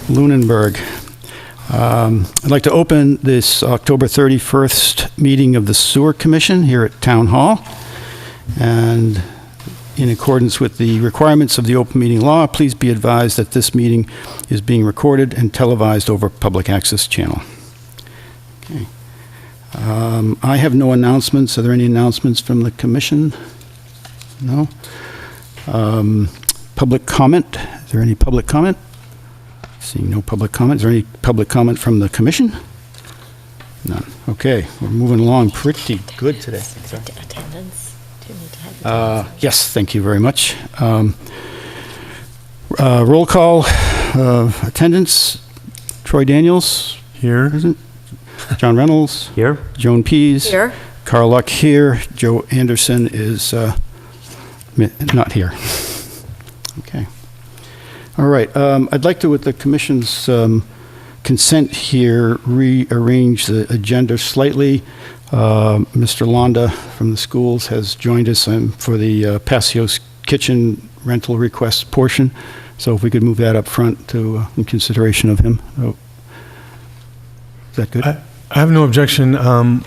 Lunenburg. I'd like to open this October 31st meeting of the Sewer Commission here at Town Hall. And in accordance with the requirements of the open meeting law, please be advised that this meeting is being recorded and televised over public access channel. Okay. I have no announcements. Are there any announcements from the commission? No? Public comment? Is there any public comment? Seeing no public comment. Is there any public comment from the commission? None. Okay, we're moving along pretty good today. Attendance? Do you need to have attendance? Yes, thank you very much. Roll call attendance. Troy Daniels. Here. Present. John Reynolds. Here. Joan Pease. Here. Carl Luck here. Joe Anderson is not here. Okay. All right. I'd like to, with the commission's consent here, rearrange the agenda slightly. Mr. Londa from the schools has joined us for the Passios Kitchen rental request portion. So if we could move that up front to in consideration of him. Oh. Is that good? I have no objection.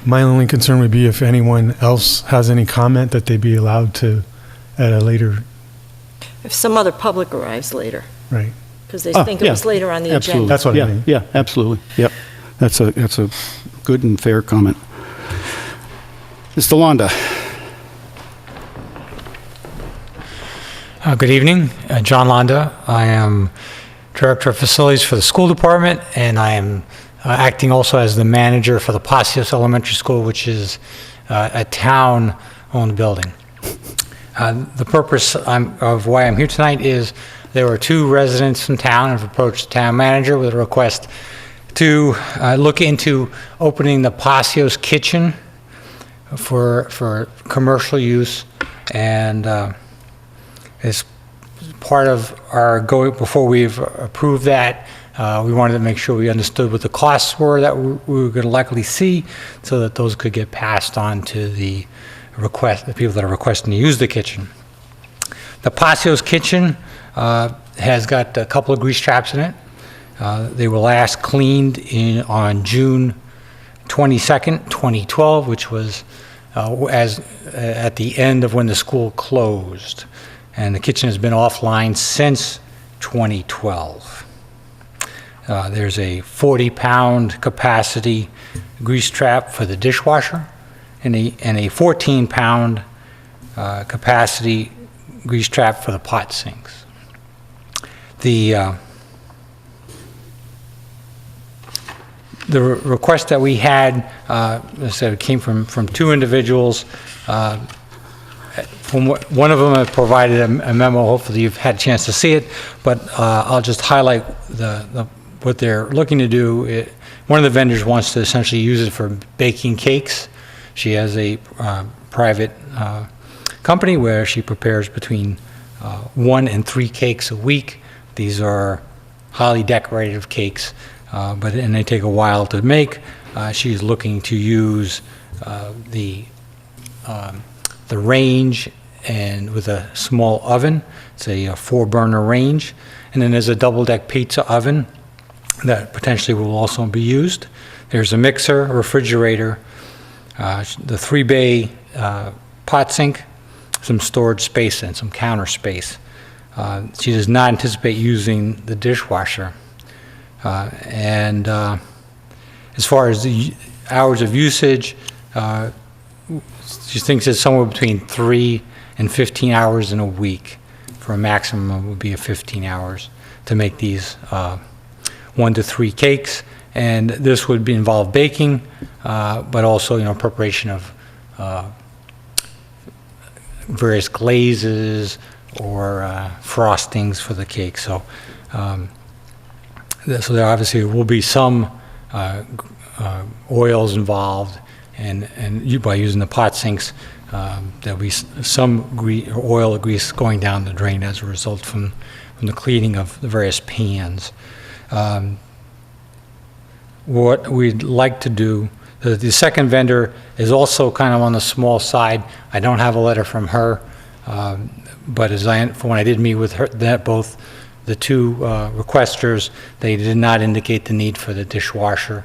My only concern would be if anyone else has any comment that they be allowed to at a later. If some other public arrives later, Right. because they think it was later on the Absolutely. agenda. That's what I Yeah, mean. yeah, absolutely. Yep. That's a good and fair comment. Mr. Londa. Good evening, John Londa. I am Director of Facilities for the School Department, and I am acting also as the manager for the Passios Elementary School, which is a town-owned building. The purpose of why I'm here tonight is there were two residents from town who have approached the town manager with a request to look into opening the Passios Kitchen for commercial use, and as part of our before we've approved that, we wanted to make sure we understood what the costs were that we were going to likely see, so that those could get passed on to the people that are requesting to use the kitchen. The Passios Kitchen has got a couple of grease traps in it. They were last cleaned on June 22nd, 2012, which was at the end of when the school closed. And the kitchen has been offline since 2012. There's a 40-pound capacity grease trap for the dishwasher and a 14-pound capacity grease trap for the pot sinks. The request that we had, as I said, came from two individuals. One of them has provided a memo. Hopefully you've had a chance to see it, but I'll just highlight what they're looking to do. One of the vendors wants to essentially use it for baking cakes. She has a private company where she prepares between 1 and 3 cakes a week. These are highly decorative cakes, and they take a while to make. She's looking to use the range and with a small oven. It's a 4-burner range, and then there's a double-deck pizza oven that potentially will also be used. There's a mixer, a refrigerator, the 3-bay pot sink, some storage space and some counter space. She does not anticipate using the dishwasher. And as far as the hours of usage, she thinks it's somewhere between 3 and 15 hours in a week. For a maximum would be 15 hours to make these 1 to 3 cakes. And this would involve baking, but also, preparation of various glazes or frostings for the cake. So there obviously will be some oils involved, and by using the pot sinks, there'll be some oil or grease going down the drain as a result from the cleaning of the various pans. What we'd like to do, the second vendor is also kind of on the small side. I don't have a letter from her, but from when I did meet with her, both the two requesters, they did not indicate the need for the dishwasher,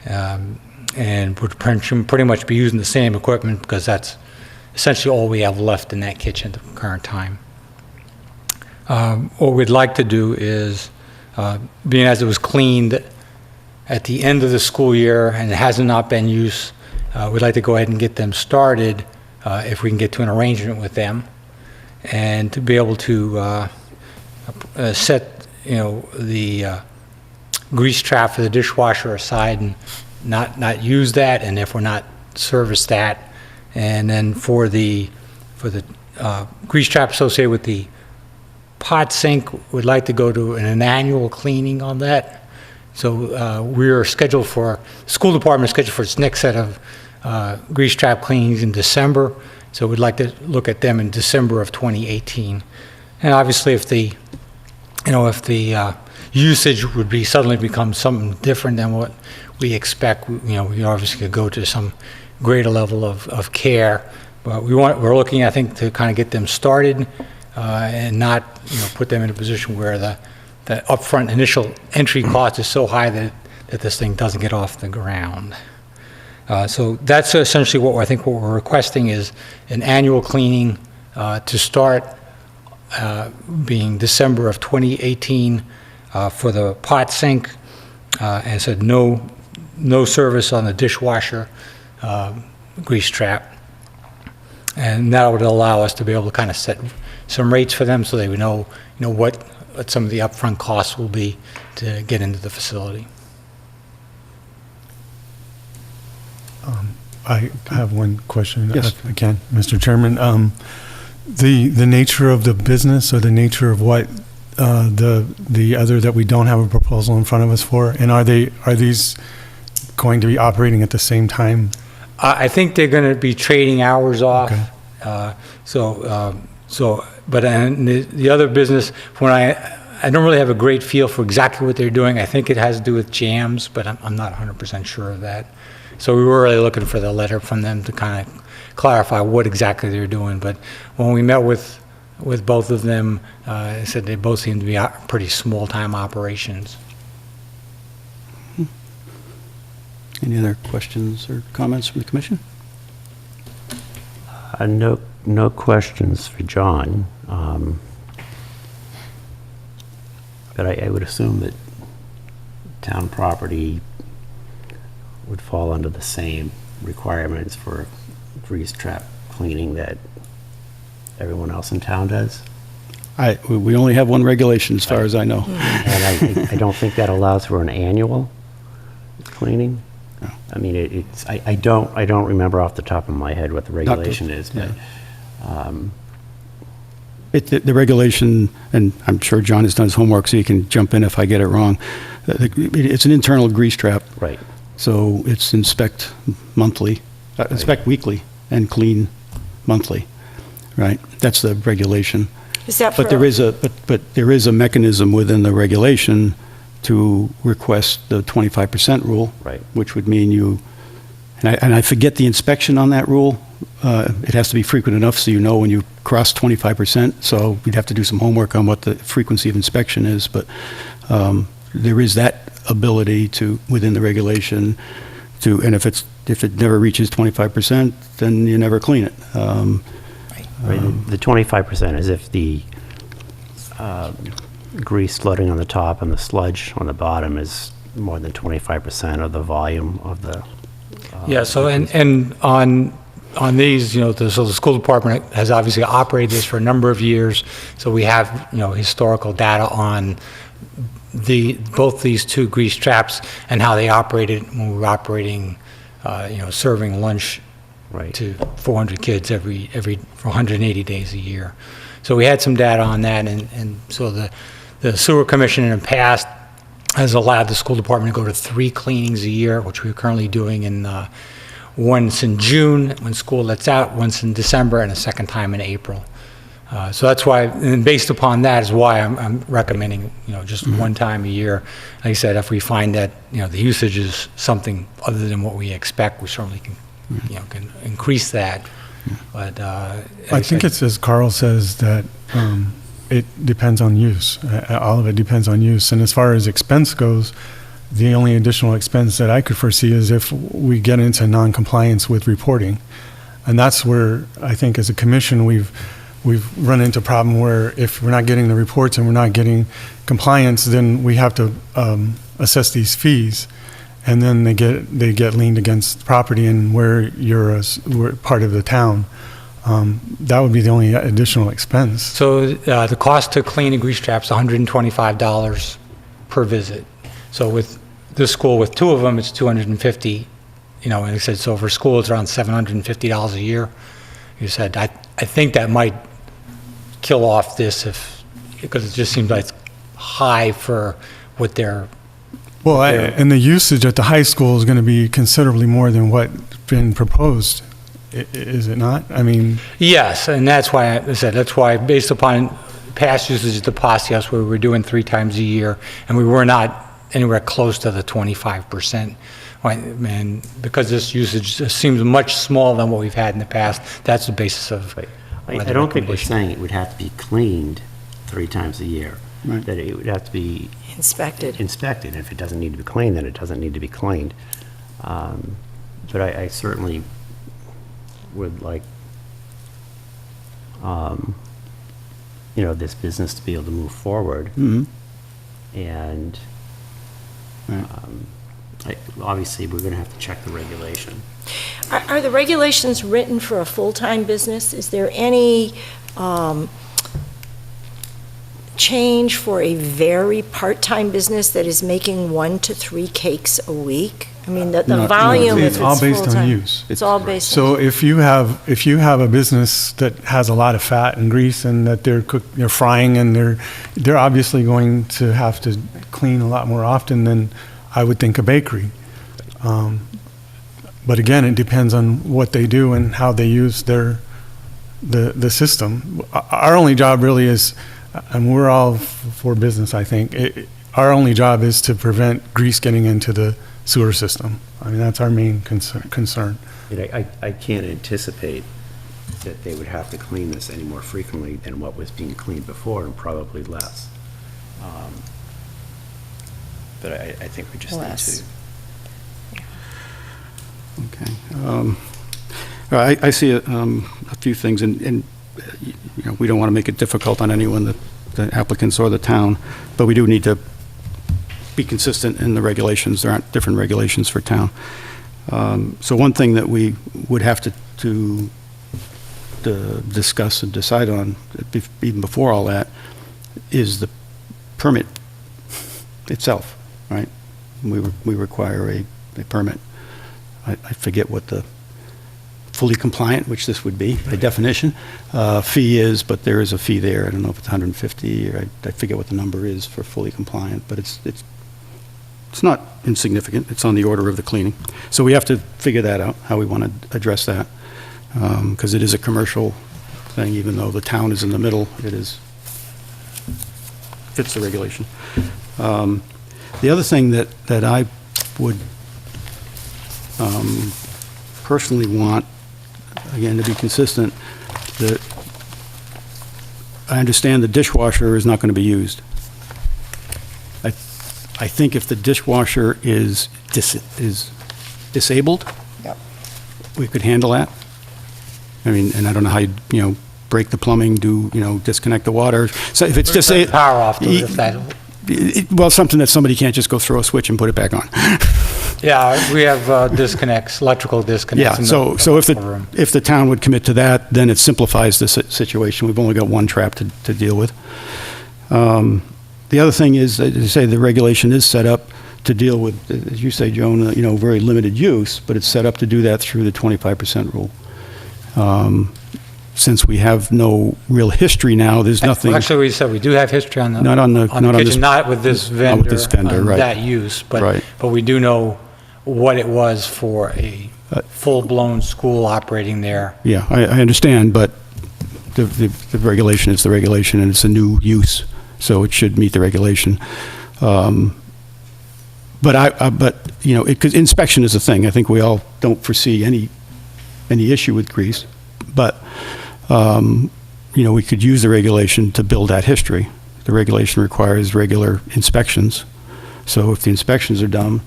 and would pretty much be using the same equipment because that's essentially all we have left in that kitchen at the current time. What we'd like to do is, being as it was cleaned at the end of the school year and it hasn't not been used, we'd like to go ahead and get them started if we can get to an arrangement with them, and to be able to set, the grease trap for the dishwasher aside and not use that, and therefore not service that. And then for the grease trap associated with the pot sink, we'd like to go to an annual cleaning on that. So we're scheduled for, school department is scheduled for its next set of grease trap cleanings in December. So we'd like to look at them in December of 2018. And obviously if the usage would be suddenly become something different than what we expect, we obviously could go to some greater level of care. But we're looking, I think, to kind of get them started and not, put them in a position where the upfront initial entry cost is so high that this thing doesn't get off the ground. So that's essentially what we're requesting is an annual cleaning to start being December of 2018 for the pot sink, and said no service on the dishwasher grease trap. And that would allow us to be able to kind of set some rates for them so they would know what some of the upfront costs will be to get into the facility. I have one question. Yes. If I can, Mr. Chairman. The nature of the business, or the nature of what the other that we don't have a proposal in front of us for, and are these going to be operating at the same time? I think they're going to be trading hours off. Okay. But the other business, when I don't really have a great feel for exactly what they're doing. I think it has to do with jams, but I'm not 100% sure of that. So we were really looking for the letter from them to kind of clarify what exactly they're doing. But when we met with both of them, they said they both seem to be pretty small-time operations. Any other questions or comments from the commission? No questions for John. But I would assume that town property would fall under the same requirements for grease trap cleaning that everyone else in town does. We only have one regulation as far as I know. And I don't think that allows for an annual cleaning. No. I mean, I don't remember off the top of my head what the regulation is, but The regulation, and I'm sure John has done his homework, so he can jump in if I get it wrong. It's an internal grease trap. right. So it's inspect monthly, inspect weekly, and clean monthly, right? That's the regulation. Is that for? But there is a mechanism within the regulation to request the 25% rule. Right. Which would mean and I forget the inspection on that rule. It has to be frequent enough so you know when you cross 25%. So we'd have to do some homework on what the frequency of inspection is. But there is that ability within the regulation and if it never reaches 25%, then you never clean it. Right, the 25% is if the grease floating on the top and the sludge on the bottom is more than 25% of the volume of the... Yeah, so and on these, so the school department has obviously operated this for a number of years, so we have, historical data on both these two grease traps and how they operated when we were operating, serving lunch Right. to 400 kids every for 180 days a year. So we had some data on that, and so the sewer commission in the past has allowed the school department to go to 3 cleanings a year, which we're currently doing once in June when school lets out, once in December, and a second time in April. So that's why, and based upon that is why I'm recommending, just one time a year. Like I said, if we find that, the usage is something other than what we expect, we certainly can increase that. But I think it's as Carl says that it depends on use. All of it depends on use. And as far as expense goes, the only additional expense that I could foresee is if we get into non-compliance with reporting. And that's where I think as a commission, we've run into a problem where if we're not getting the reports and we're not getting compliance, then we have to assess these fees. And then they get leaned against property, and where we're part of the town, that would be the only additional expense. So the cost to clean a grease trap is $125 per visit. So with this school, with two of them, it's $250. And I said, so for school, it's around $750 a year. You said, I think that might kill off this because it just seems like it's high for what they're. Well, and the usage at the high school is going to be considerably more than what's been proposed, is it not? I mean. Yes, and that's why I said, that's why based upon past usage at the Passios, where we were doing 3 times a year, and we were not anywhere close to the 25%. And because this usage seems much smaller than what we've had in the past, that's the basis of. I don't think we're saying it would have to be cleaned 3 times a year. Right. That it would have to be Inspected. inspected. If it doesn't need to be cleaned, then it doesn't need to be cleaned. But I certainly would like, this business to be able to move forward. Mhm. And Right. obviously, we're going to have to check the regulation. Are the regulations written for a full-time business? Is there any change for a very part-time business that is making 1 to 3 cakes a week? I mean, the No, volume, if It's it's all based on full-time. use. It's all based on. So if you have a business that has a lot of fat and grease and that they're frying and they're obviously going to have to clean a lot more often than I would think a bakery. But again, it depends on what they do and how they use the system. Our only job really is, and we're all for business, I think. Our only job is to prevent grease getting into the sewer system. I mean, that's our main concern. I can't anticipate that they would have to clean this any more frequently than what was being cleaned before, and probably less. But I think we just need Less. to. Okay. I see a few things, and we don't want to make it difficult on anyone, the applicants or the town, but we do need to be consistent in the regulations. There aren't different regulations for town. So one thing that we would have to discuss and decide on, even before all that, is the permit itself, right? We require a permit. I forget what the fully compliant, which this would be by definition, fee is, but there is a fee there. I don't know if it's 150 or I forget what the number is for fully compliant, but it's not insignificant. It's on the order of the cleaning. So we have to figure that out, how we want to address that, because it is a commercial thing, even though the town is in the middle, fits the regulation. The other thing that I would personally want, again, to be consistent, that I understand the dishwasher is not going to be used. I think if the dishwasher is disabled, Yep. we could handle that. I mean, and I don't know how you break the plumbing, disconnect the water. So if it's just Power off to if that. well, something that somebody can't just go throw a switch and put it back on. Yeah, we have disconnects, electrical disconnects. Yeah, in so the room. if the town would commit to that, then it simplifies the situation. We've only got one trap to deal with. The other thing is, as you say, the regulation is set up to deal with, as you say, Joan, very limited use, but it's set up to do that through the 25% rule. Since we have no real history now, there's nothing. Actually, we said we do have history on the. Not on the kitchen, this- not with this vendor. not with this vendor, on right. that use, Right. but we do know what it was for a full-blown school operating there. Yeah, I understand, but the regulation is the regulation, and it's a new use, so it should meet the regulation. But because inspection is a thing. I think we all don't foresee any issue with grease, but we could use the regulation to build that history. The regulation requires regular inspections. So if the inspections are done,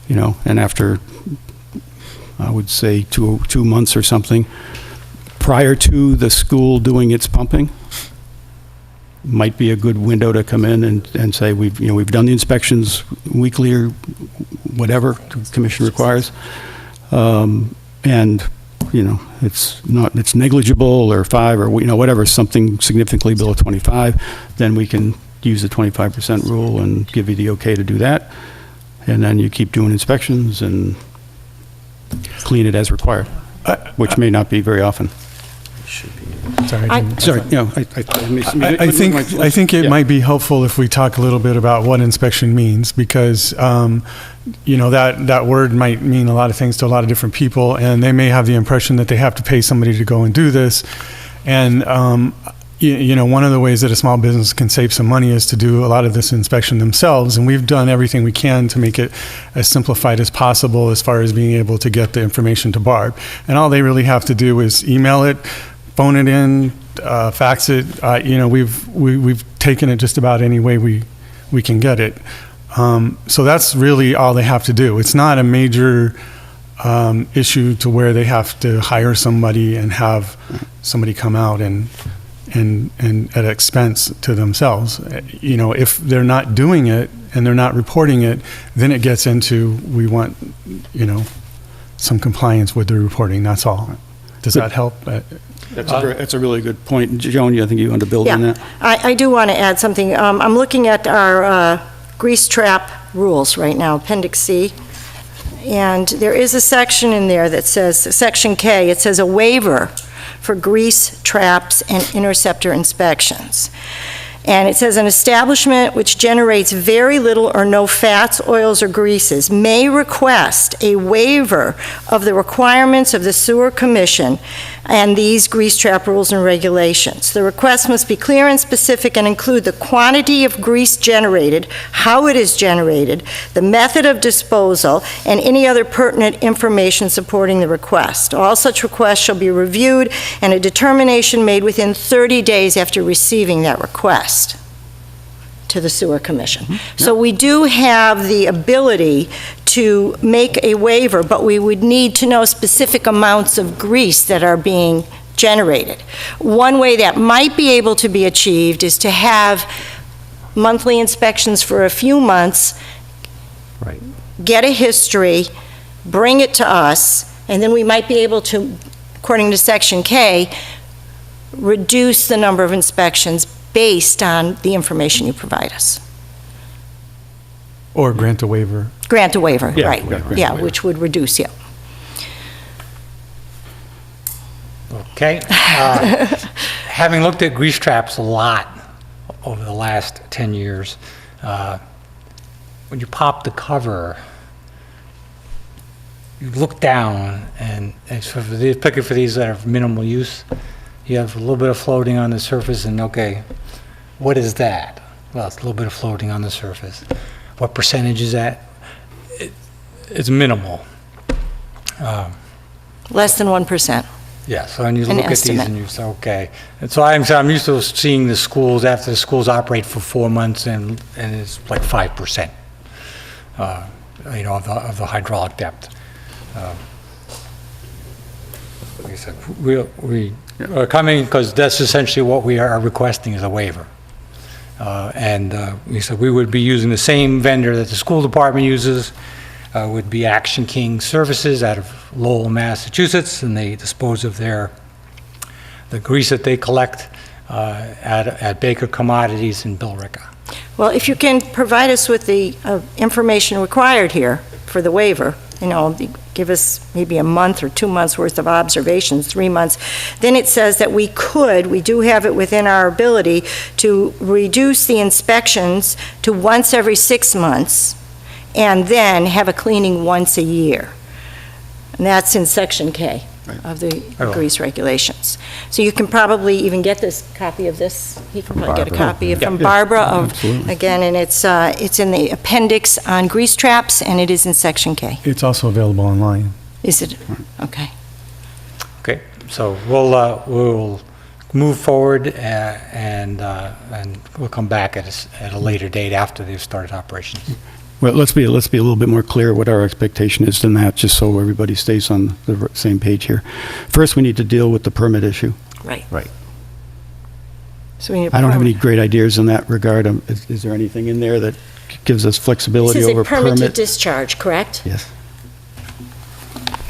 and after, I would say, two months or something, prior to the school doing its pumping, might be a good window to come in and say, we've done the inspections weekly or whatever the commission requires. And, it's negligible or 5 or, whatever, something significantly below 25, then we can use the 25% rule and give you the okay to do that. And then you keep doing inspections and clean it as required, which may not be very often. Sorry. I- Sorry, I think it might be helpful if we talk a little bit about what inspection means, because, that word might mean a lot of things to a lot of different people, and they may have the impression that they have to pay somebody to go and do this. And, one of the ways that a small business can save some money is to do a lot of this inspection themselves, and we've done everything we can to make it as simplified as possible as far as being able to get the information to Barb. And all they really have to do is email it, phone it in, fax it. We've taken it just about any way we can get it. So that's really all they have to do. It's not a major issue to where they have to hire somebody and have somebody come out and at expense to themselves. If they're not doing it and they're not reporting it, then it gets into, we want, some compliance with the reporting. That's all. Does that help? That's a really good point. Joan, I think you want to build on Yeah, that? I do want to add something. I'm looking at our grease trap rules right now, Appendix C, and there is a section in there that says, Section K, it says a waiver for grease traps and interceptor inspections. And it says an establishment which generates very little or no fats, oils, or greases may request a waiver of the requirements of the Sewer Commission and these grease trap rules and regulations. The request must be clear and specific and include the quantity of grease generated, how it is generated, the method of disposal, and any other pertinent information supporting the request. All such requests shall be reviewed and a determination made within 30 days after receiving that request to the Sewer Commission. So we do have the ability to make a waiver, but we would need to know specific amounts of grease that are being generated. One way that might be able to be achieved is to have monthly inspections for a few months, Right. get a history, bring it to us, and then we might be able to, according to Section K, reduce the number of inspections based on the information you provide us. Or grant a waiver. Grant a waiver, Yeah, right. grant a Yeah, waiver. which would reduce, yeah. Okay. Having looked at grease traps a lot over the last 10 years, when you pop the cover, you look down, and particularly for these that are minimal use, you have a little bit of floating on the surface, and okay, what is that? Well, it's a little bit of floating on the surface. What percentage is that? It's minimal. Less than 1%. Yeah, so when you An look at these estimate. and you say, okay. And so I'm used to seeing the schools, after the schools operate for 4 months, and it's like 5%, of the hydraulic depth. Like I said, we are coming, because that's essentially what we are requesting, is a waiver. And we said we would be using the same vendor that the school department uses, would be Action King Services out of Lowell, Massachusetts, and they dispose of the grease that they collect at Baker Commodities in Billerica. Well, if you can provide us with the information required here for the waiver, give us maybe a month or 2 months worth of observations, 3 months, then it says that we do have it within our ability to reduce the inspections to once every 6 months, and then have a cleaning once a year. And that's in Section K of the Oh. grease regulations. So you can probably even get this copy of this. He can probably get a copy from Barbara Absolutely. again, and it's in the appendix on grease traps, and it is in Section K. It's also available online. Is it? Okay. Okay, so we'll move forward, and we'll come back at a later date after they've started operations. Well, let's be a little bit more clear what our expectation is than that, just so everybody stays on the same page here. First, we need to deal with the permit issue. Right. Right. So we need a I don't have any permit. great ideas in that regard. Is there anything in there that gives us flexibility This is over a permit to permit? discharge, correct? Yes,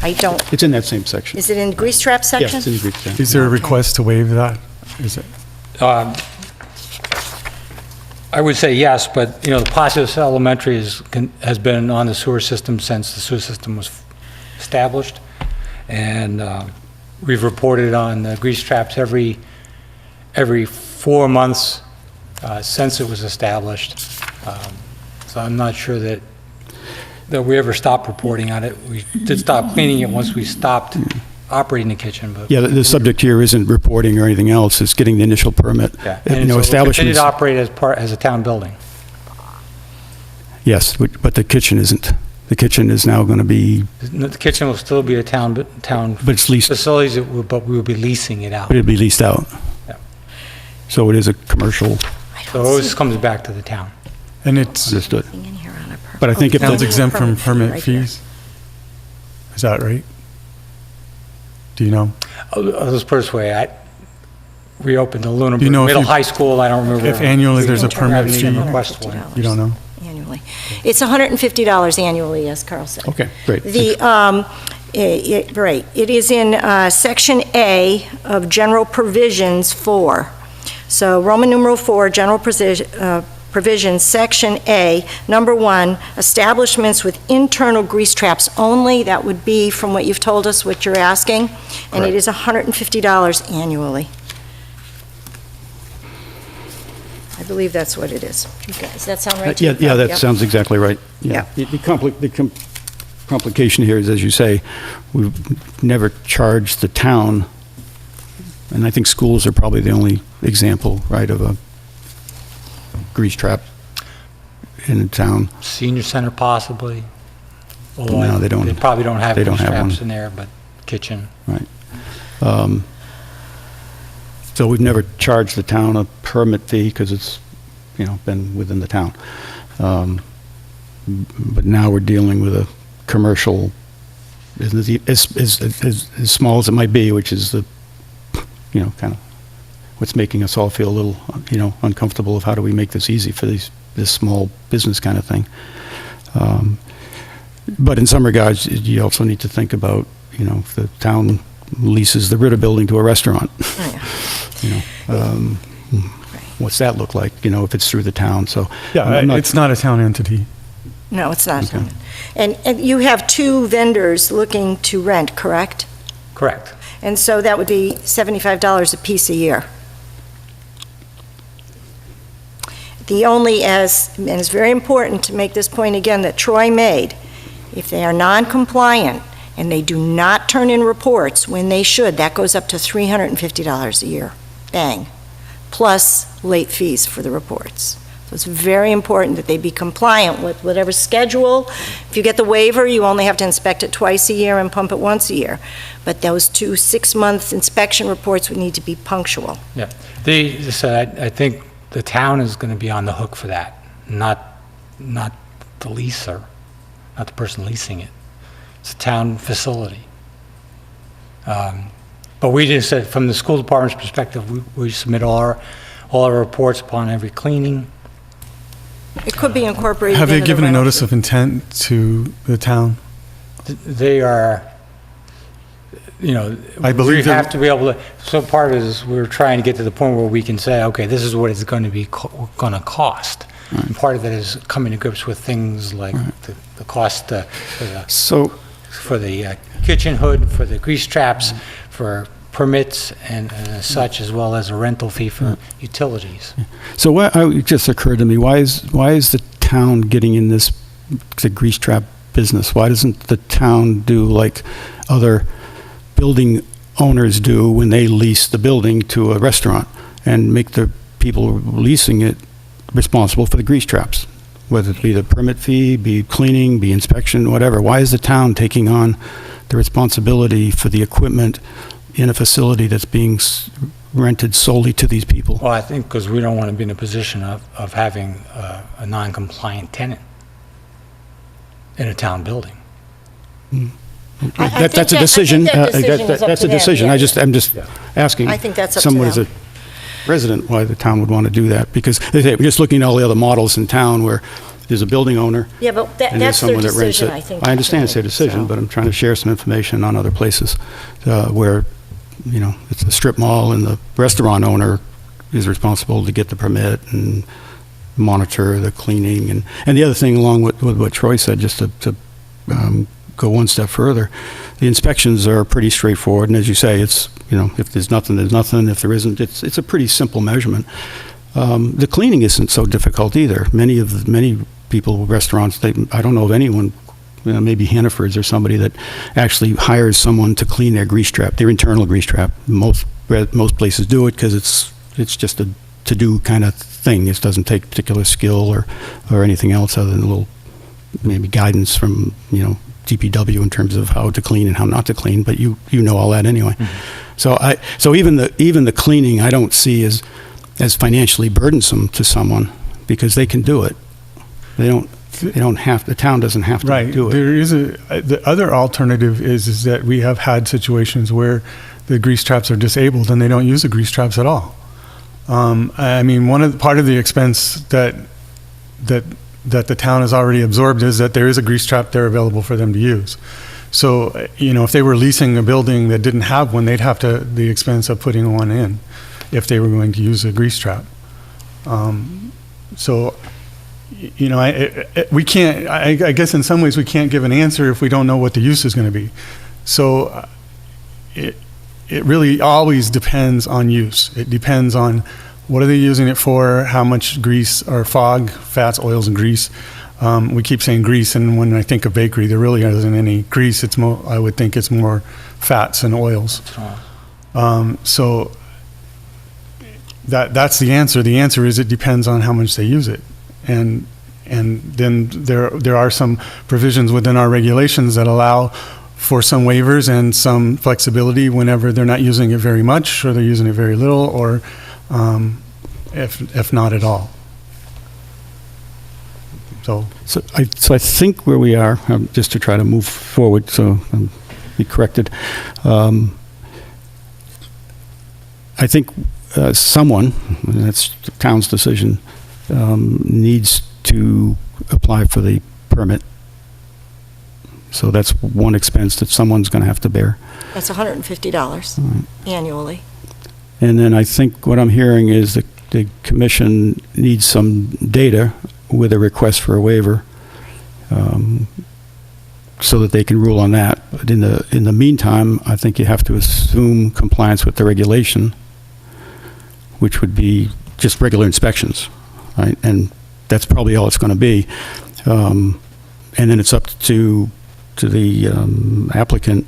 I don't, it's in that same section. is it in grease trap section? Yes, it's in the Greek section. Is there a request to waive that? Is it? I would say yes, but, the Pasios Elementary has been on the sewer system since the sewer system was established, and we've reported on the grease traps every 4 months since it was established. So I'm not sure that we ever stopped reporting on it. We did stop cleaning it once we stopped operating the kitchen, but... Yeah, the subject here isn't reporting or anything else, it's getting the initial permit. Yeah, You and know, so we'll continue establishments, to operate as a town building. yes, but the kitchen isn't. The kitchen is now going to be, The kitchen will still be a town but it's leased, facilities, but we will be leasing it out. but it'll be leased out. Yeah. So it is a commercial, I So don't it always see comes back to the town. And it's, understood. anything in here on a permit. But I think if Oh, town's the- exempt from fee permit right here. fees? Is that right? Do you know? Let's put it this way, we opened the Do Lunenburg you know if Middle you- High School, I don't remember. If annually there's a We haven't permit even fee? requested one. $150 You don't know? Annually. It's $150 annually, as Carl said. Okay, great. Right, it is in Section A of General Provisions 4. So Roman numeral 4, General Provisions, Section A, number 1, establishments with internal grease traps only. That would be, from what you've told us, what you're asking, and it is $150 annually. I believe that's what it is. You guys, does that sound right to you? Yeah, that Yep. sounds exactly right. Yeah. The complication here is, as you say, we've never charged the town, and I think schools are probably the only example, right, of a grease trap in a town. Senior center possibly. No, they don't. They probably don't have They don't grease have traps one. in there, but kitchen. So we've never charged the town a permit fee because it's, been within the town. But now we're dealing with a commercial business, as small as it might be, which is the, kind of what's making us all feel a little, uncomfortable of how do we make this easy for this small business kind of thing. But in some regards, you also need to think about, if the town leases the Ritter Building to a restaurant, Oh, yeah. what's that look like, if it's through the town, so. Yeah, I'm not- it's not a town entity. No, it's not. Okay. And you have 2 vendors looking to rent, correct? Correct. And so that would be $75 a piece a year. The only, and it's very important to make this point again that Troy made, if they are non-compliant and they do not turn in reports when they should, that goes up to $350 a year. Bang. Plus late fees for the reports. So it's very important that they be compliant with whatever schedule. If you get the waiver, you only have to inspect it twice a year and pump it once a year. But those 2 6-month inspection reports would need to be punctual. I think the town is going to be on the hook for that, not the leaser, not the person leasing it. It's a town facility. But we just said, from the school department's perspective, we submit all our reports upon every cleaning. It could be incorporated Have they into the given a rental notice fee. of intent to the town? They are, I believe we they're- have to be able to, so part of it is we're trying to get to the point where we can say, okay, this is what it's going to be, going to cost. And part of it is coming to grips with things like the cost So, for the kitchen hood, for the grease traps, for permits and as such, as well as a rental fee for utilities. So it just occurred to me, why is the town getting in the grease trap business? Why doesn't the town do like other building owners do when they lease the building to a restaurant and make the people leasing it responsible for the grease traps? Whether it be the permit fee, be cleaning, be inspection, whatever. Why is the town taking on the responsibility for the equipment in a facility that's being rented solely to these people? Well, I think because we don't want to be in a position of having a non-compliant tenant in a town building. I That's a think decision. that decision is up That's to a them, decision. yeah. I'm just asking. I think that's up to someone as them. a resident why the town would want to do that, because they say, we're just looking at all the other models in town where there's a building owner Yeah, but and there's that's their someone that rents decision, it. I think. I understand it's their decision, So- but I'm trying to share some information on other places where, it's a strip mall and the restaurant owner is responsible to get the permit and monitor the cleaning. And the other thing, along with what Troy said, just to go one step further, the inspections are pretty straightforward. And as you say, it's, if there's nothing, there's nothing. If there isn't, it's a pretty simple measurement. The cleaning isn't so difficult either. Many people, restaurants, I don't know of anyone, maybe Hannaford's or somebody that actually hires someone to clean their grease trap, their internal grease trap. Most places do it because it's just a to-do kind of thing. It doesn't take particular skill or anything else other than a little maybe guidance from DPW in terms of how to clean and how not to clean. But you know all that anyway. Mm-hmm. So even the cleaning I don't see as financially burdensome to someone because they can do it. They don't have, the town doesn't have to Right. do it. There is the other alternative is that we have had situations where the grease traps are disabled and they don't use the grease traps at all. I mean, part of the expense that the town has already absorbed is that there is a grease trap there available for them to use. So, if they were leasing a building that didn't have one, they'd have the expense of putting one in if they were going to use a grease trap. We can't, I guess in some ways we can't give an answer if we don't know what the use is going to be. So it really always depends on use. It depends on what are they using it for, how much grease or fog, fats, oils, and grease. We keep saying grease, and when I think of bakery, there really isn't any grease. I would think it's more fats and oils. So that's the answer. The answer is it depends on how much they use it. And then there are some provisions within our regulations that allow for some waivers and some flexibility whenever they're not using it very much or they're using it very little or if not at all. So I think where we are, just to try to move forward, so be corrected. I think someone, and that's the town's decision, needs to apply for the permit. So that's one expense that someone's going to have to bear. That's $150 annually. And then I think what I'm hearing is that the commission needs some data with a request for a waiver, so that they can rule on that. But in the meantime, I think you have to assume compliance with the regulation, which would be just regular inspections, right? And that's probably all it's going to be. And then it's up to the applicant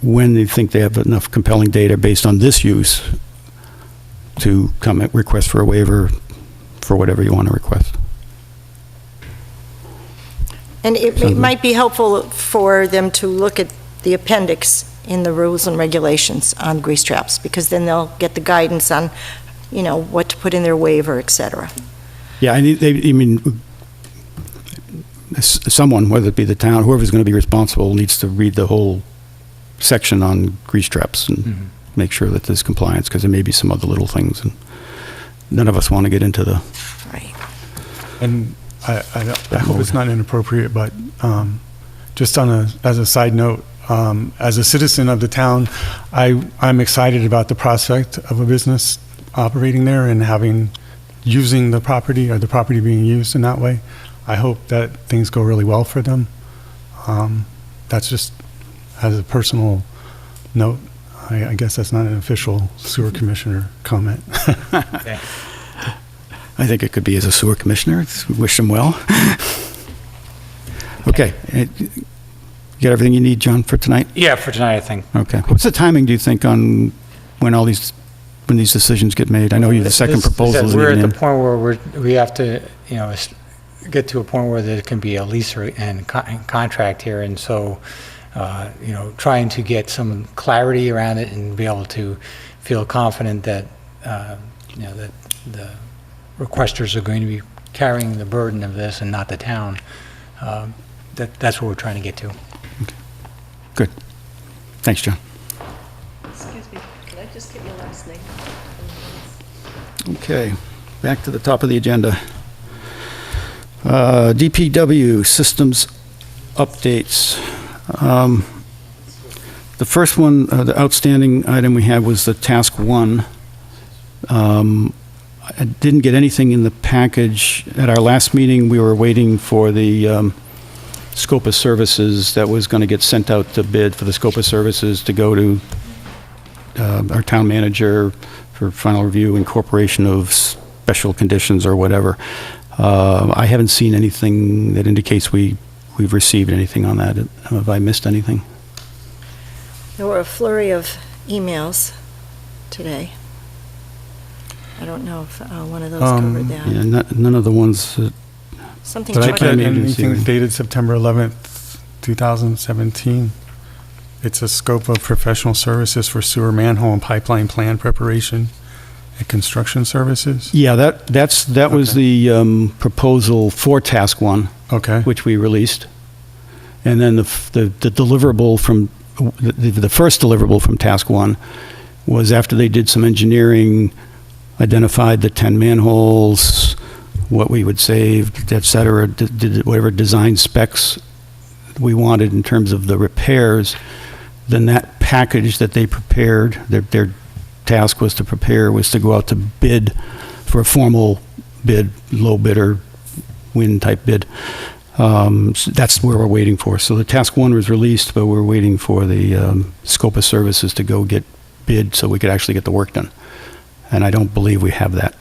when they think they have enough compelling data based on this use to come at request for a waiver for whatever you want to request. And it might be helpful for them to look at the appendix in the rules and regulations on grease traps, because then they'll get the guidance on, what to put in their waiver, et cetera. Yeah, someone, whether it be the town, whoever's going to be responsible, needs to read the whole section on grease traps and make sure that there's compliance, because there may be some other little things, and none of us want to get into the... Right. And I hope it's not inappropriate, but just as a side note, as a citizen of the town, I'm excited about the prospect of a business operating there and using the property or the property being used in that way. I hope that things go really well for them. That's just as a personal note. I guess that's not an official sewer commissioner comment. Okay. I think it could be as a sewer commissioner. Wish him well. Okay. You got everything you need, John, for tonight? Yeah, for tonight, I think. Okay. What's the timing, do you think, on when these decisions get made? I know the second proposal is We're at in. the point where we have to, get to a point where there can be a lease and contract here, and so, trying to get some clarity around it and be able to feel confident that, that the requesters are going to be carrying the burden of this and not the town. That's what we're trying to get to. Good. Thanks, John. Excuse me, can I just get your last name? Okay, back to the top of the agenda. DPW systems updates. The first one, the outstanding item we had was the task one. I didn't get anything in the package. At our last meeting, we were waiting for the scope of services that was going to get sent out to bid for the scope of services to go to our town manager for final review, incorporation of special conditions or whatever. I haven't seen anything that indicates we've received anything on that. Have I missed anything? There were a flurry of emails today. I don't know if one of those covered that. Yeah, none of the ones that Something Did I talking get Agency. anything dated September 11th, 2017? It's a scope of professional services for sewer manhole and pipeline plan preparation and construction services? Yeah, that was Okay. the proposal for task one, Okay, which we released. And then the deliverable from, the first deliverable from task one was after they did some engineering, identified the 10 manholes, what we would save, et cetera, did whatever design specs we wanted in terms of the repairs, then that package that they prepared, their task was to prepare, was to go out to bid for a formal bid, low bidder, win type bid. So that's where we're waiting for. So the task one was released, but we're waiting for the scope of services to go get bid so we could actually get the work done. And I don't believe we have that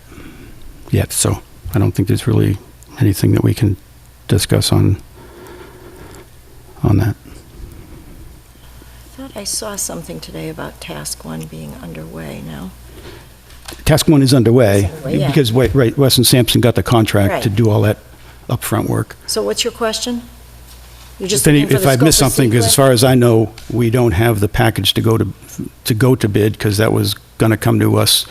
yet, so I don't think there's really anything that we can discuss on that. I thought I saw something today about task one being underway now. Task one is underway, It's underway, yeah. because, right, Weston Sampson got the contract to Right. do all that upfront work. So what's your question? You're just If looking for the I've missed scope of something, because as sequence? far as I know, we don't have the package to go to bid, because that was going to come to us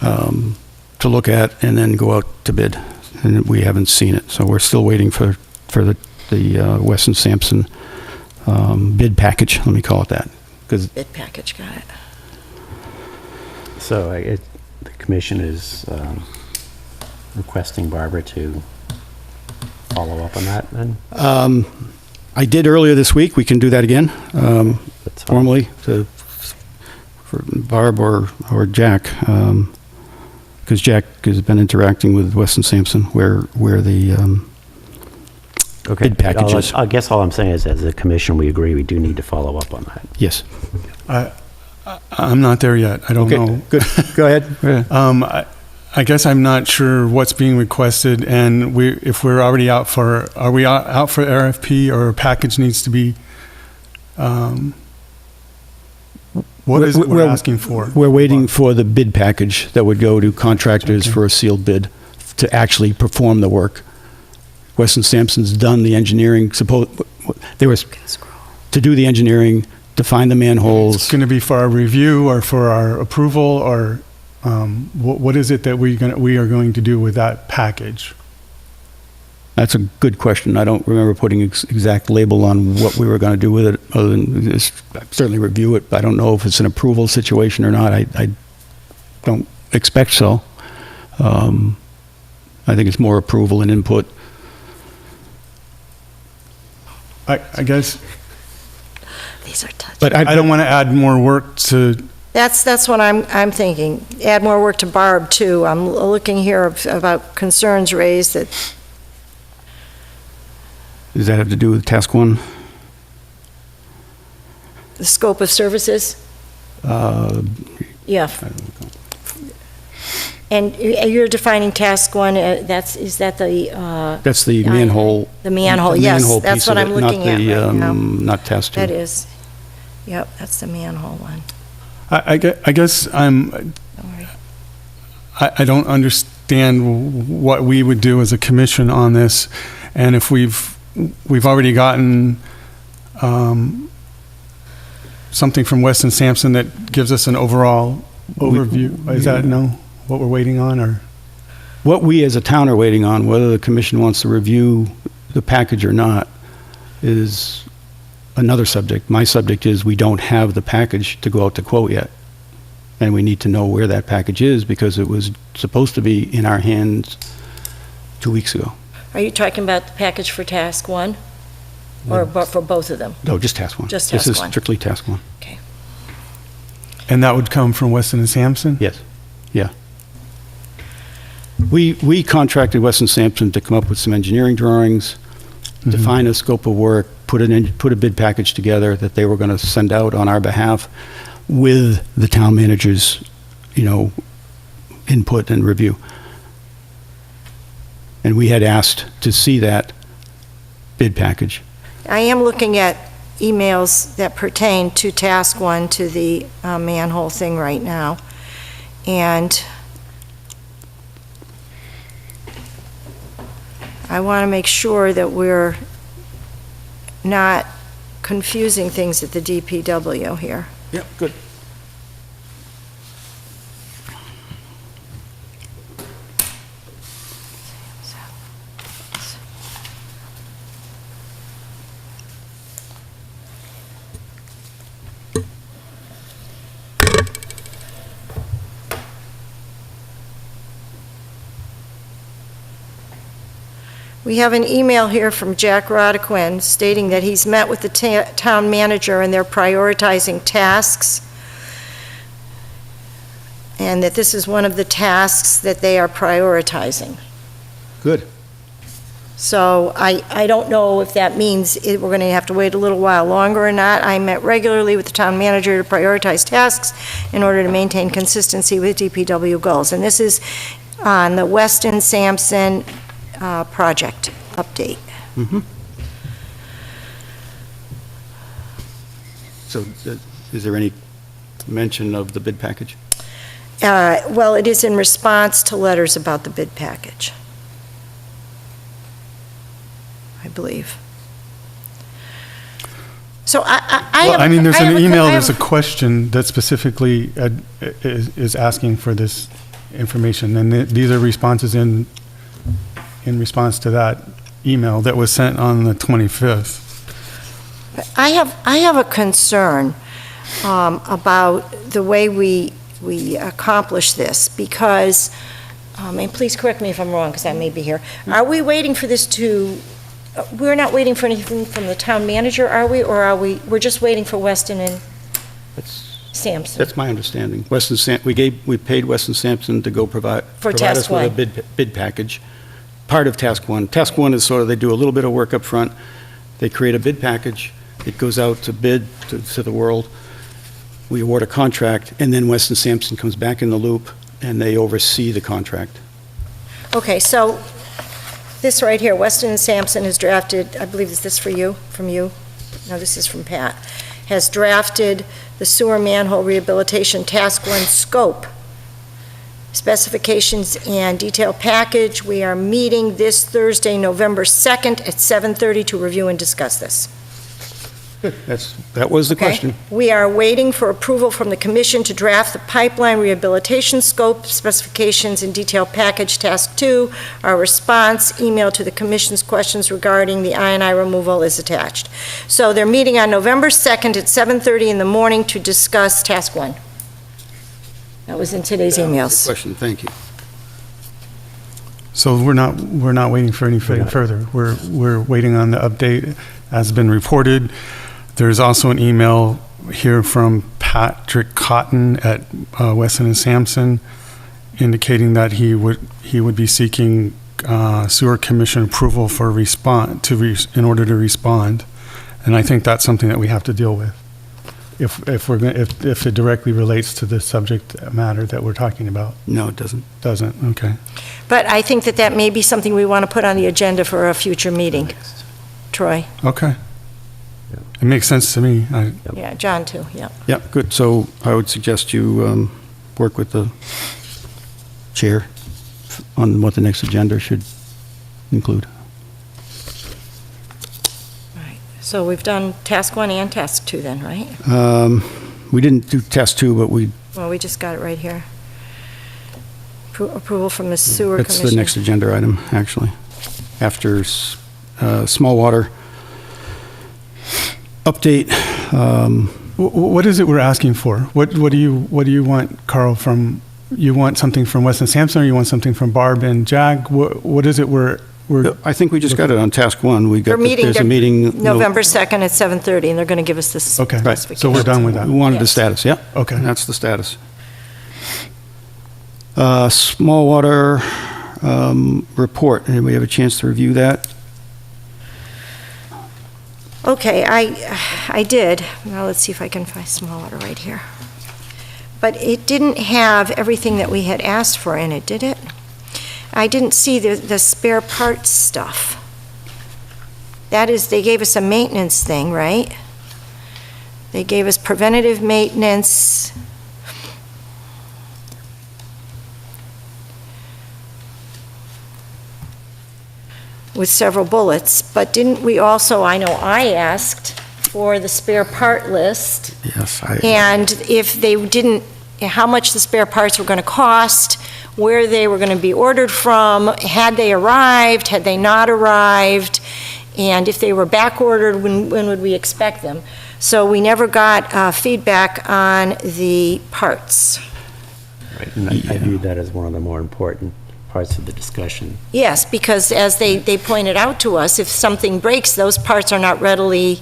to look at and then go out to bid, and we haven't seen it. So we're still waiting for the Weston Sampson bid package, let me call it that. Because Bid package, got it. So the commission is requesting Barbara to follow up on that then? I did earlier this week. We can do that again, That's fine. formally, for Barb or Jack, because Jack has been interacting with Weston Sampson, where the Okay. bid packages. I guess all I'm saying is, as a commission, we agree we do need to follow up on that. Yes. I'm not there yet. I don't Okay, know. good. Go ahead. I guess I'm not sure what's being requested, and if we're already out for, are we out for RFP, or a package needs to be, what is it we're asking for? We're waiting for the bid package that would go to contractors Okay. for a sealed bid to actually perform the work. Weston Sampson's done the engineering, there was, to do the engineering, to find the It's manholes. going to be for our review or for our approval, or what is it that we are going to do with that package? That's a good question. I don't remember putting exact label on what we were going to do with it, other than just certainly review it. I don't know if it's an approval situation or not. I don't expect so. I think it's more approval and input. I guess, These are touchy. But I don't want to add more work to, That's what I'm thinking. Add more work to Barb, too. I'm looking here about concerns raised that, Does that have to do with task one? the scope of services? Yeah. And you're defining task one, is that the, That's the Yeah, manhole. the manhole, the yes, manhole that's piece what of I'm it, not looking at the, right now. Not task two. that is, yep, that's the manhole one. I guess Don't worry. I don't understand what we would do as a commission on this, and if we've already gotten something from Weston Sampson that gives us an overall overview? Is that, no, what we're waiting on, or? What we as a town are waiting on, whether the commission wants to review the package or not, is another subject. My subject is we don't have the package to go out to quote yet. And we need to know where that package is because it was supposed to be in our hands 2 weeks ago. Are you talking about the package for task one? Or for both of them? No, just task one. Just This task is one. strictly task one. And that would come from Weston and Sampson? Yes, yeah. We contracted Weston Sampson to come up with some engineering drawings, define a scope of work, put a bid package together that they were going to send out on our behalf with the town manager's, input and review. And we had asked to see that bid package. I am looking at emails that pertain to task one, to the manhole thing right now. And I want to make sure that we're not confusing things at the DPW here. Yeah, good. We have an email here from Jack Rodequin stating that he's met with the town manager and they're prioritizing tasks, and that this is one of the tasks that they are prioritizing. Good. So I don't know if that means we're going to have to wait a little while longer or not. I met regularly with the town manager to prioritize tasks in order to maintain consistency with DPW goals. And this is on the Weston Sampson project update. So is there any mention of the bid package? Well, it is in response to letters about the bid package, I believe. So Well, there's I have an a- email, I there's a have- question that specifically is asking for this information, and these are responses in response to that email that was sent on the 25th. I have a concern about the way we accomplish this, because, and please correct me if I'm wrong, because I may be here. Are we waiting for this we're not waiting for anything from the town manager, are we? Or we're just waiting for Weston and Sampson? That's my understanding. We paid Weston Sampson to go provide task us with a one. bid package. Part of task one. Task one is sort of, they do a little bit of work up front. They create a bid package. It goes out to bid to the world. We award a contract, and then Weston Sampson comes back in the loop, and they oversee the contract. Okay, so this right here, Weston and Sampson has drafted, I believe, is this from you? No, this is from Pat. Has drafted the sewer manhole rehabilitation task one scope, specifications and detailed package. We are meeting this Thursday, November 2nd at 7:30 to review and discuss this. That was the Okay? question. We are waiting for approval from the commission to draft the pipeline rehabilitation scope, specifications, and detailed package, task 2. Our response email to the commission's questions regarding the I&I removal is attached. So they're meeting on November 2nd at 7:30 in the morning to discuss task 1. That was in today's emails. Question, thank you. So we're not waiting for anything further. We're waiting on the update as been reported. There's also an email here from Patrick Cotton at Weston and Sampson indicating that he would be seeking sewer commission approval for in order to respond. And I think that's something that we have to deal with if it directly relates to the subject matter that we're talking about. No, it doesn't. Doesn't, okay. But I think that may be something we want to put on the agenda for a future meeting. Troy? Okay. It makes sense to me. Yeah, John too, yeah. Yeah, good. So I would suggest you work with the chair on what the next agenda should include. Right. So we've done task 1 and task 2 then, right? We didn't do task 2, but Well, we just got it right here. Approval from the sewer that's commission. the next agenda item, actually. After small water update. What is it we're asking for? What do you want, Carl, from, you want something from Weston Sampson, or you want something from Barb and Jag? What is it we're I think we just got it on task 1. We got, there's a meeting. November 2nd at 7:30, and they're going to give us this. Okay, Right. so we're done with that. We wanted the Yes. status, yeah. Okay. That's the status. Small water report, did we have a chance to review that? Okay, I did. Now let's see if I can find small water right here. But it didn't have everything that we had asked for in it, did it? I didn't see the spare parts stuff. That is, they gave us a maintenance thing, right? They gave us preventative maintenance. With several bullets, but didn't we also, I know I asked for the spare part list, Yes. and if they didn't, how much the spare parts were going to cost, where they were going to be ordered from, had they arrived, had they not arrived, and if they were back ordered, when would we expect them? So we never got feedback on the parts. Right, and I view that as one of the more important parts of the discussion. Yes, because as they pointed out to us, if something breaks, those parts are not readily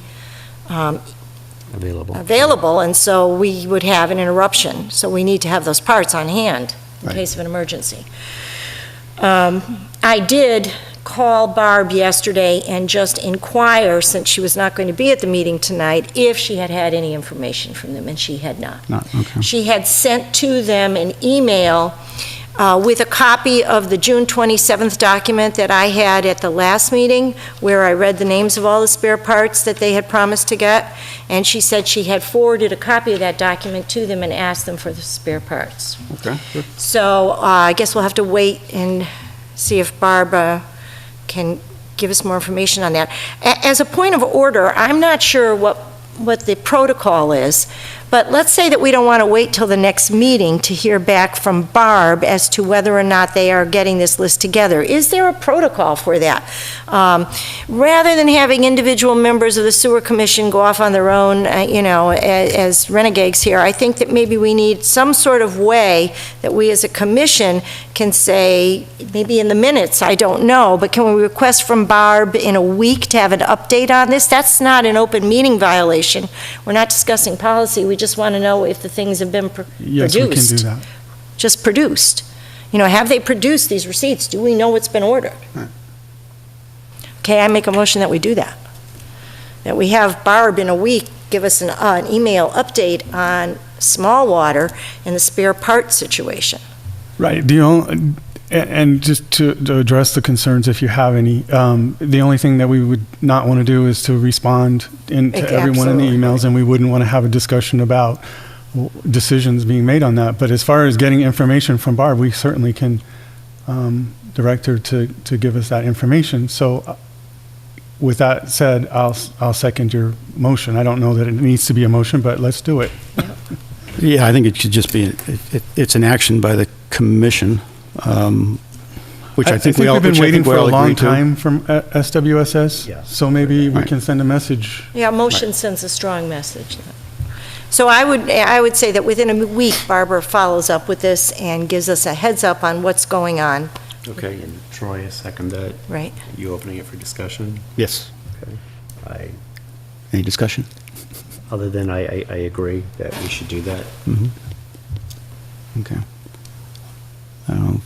available, and so we would have an interruption. So we need to have those parts on hand in Right. case of an emergency. I did call Barb yesterday and just inquire, since she was not going to be at the meeting tonight, if she had had any information from them, and she had not. Okay. She had sent to them an email with a copy of the June 27th document that I had at the last meeting, where I read the names of all the spare parts that they had promised to get, and she said she had forwarded a copy of that document to them and asked them for the spare parts. Okay, good. So I guess we'll have to wait and see if Barb can give us more information on that. As a point of order, I'm not sure what the protocol is, but let's say that we don't want to wait till the next meeting to hear back from Barb as to whether or not they are getting this list together. Is there a protocol for that? Rather than having individual members of the sewer commission go off on their own, as renegades here, I think that maybe we need some sort of way that we as a commission can say, maybe in the minutes, I don't know, but can we request from Barb in a week to have an update on this? That's not an open meeting violation. We're not discussing policy. We just want to know if the things have been produced. Yes, we can do that. Just produced. Have they produced these receipts? Do we know what's been ordered? Right. Okay, I make a motion that we do that. That we have Barb in a week give us an email update on small water and the spare part situation. Right. And just to address the concerns, if you have any, the only thing that we would not want to do is to respond to everyone in the Absolutely. emails, and we wouldn't want to have a discussion about decisions being made on that. But as far as getting information from Barb, we certainly can direct her to give us that information. So with that said, I'll second your motion. I don't know that it needs to be a motion, but let's do it. Yeah, I think it should just be, it's an action by the commission, which I think we all, we've been which I waiting think we for a all long agree to. time from SWSS. Yeah. So maybe we Right. can send a message. Yeah, motion sends a strong message. So I would say that within a week, Barbara follows up with this and gives us a heads up on what's going on, Okay, and Troy, I second that. right? You opening it for discussion? Yes. Okay. Any discussion? Other than I agree that we should do that. Okay. I don't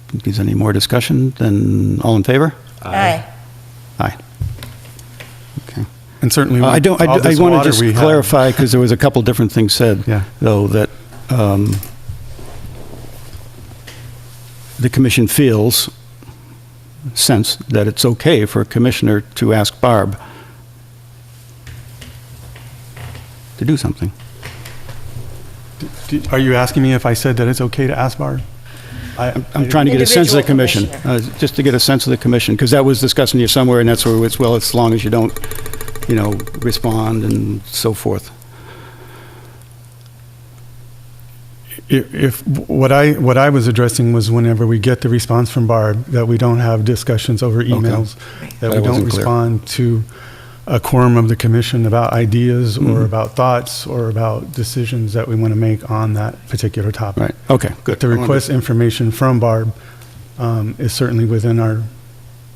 think there's any more discussion, then all in favor? Aye. Aye. Okay. And certainly, I with all want this to water just we have- clarify, because there was a couple different things said, Yeah. though, that the commission feels, sense, that it's okay for a commissioner to ask Barb to do something. Are you asking me if I said that it's okay to ask Barb? I'm trying to get a sense of the commission, Individual just to get a sense of the commission, because that was discussed in here somewhere, and that's where it's, well, as long as you don't respond and so forth. If what I was addressing was whenever we get the response from Barb, that we don't have discussions over emails, that we That don't wasn't clear. respond to a quorum of the commission about ideas or about thoughts or about decisions that we want to make on that particular topic. Right, okay, good. To request information from Barb is certainly within our,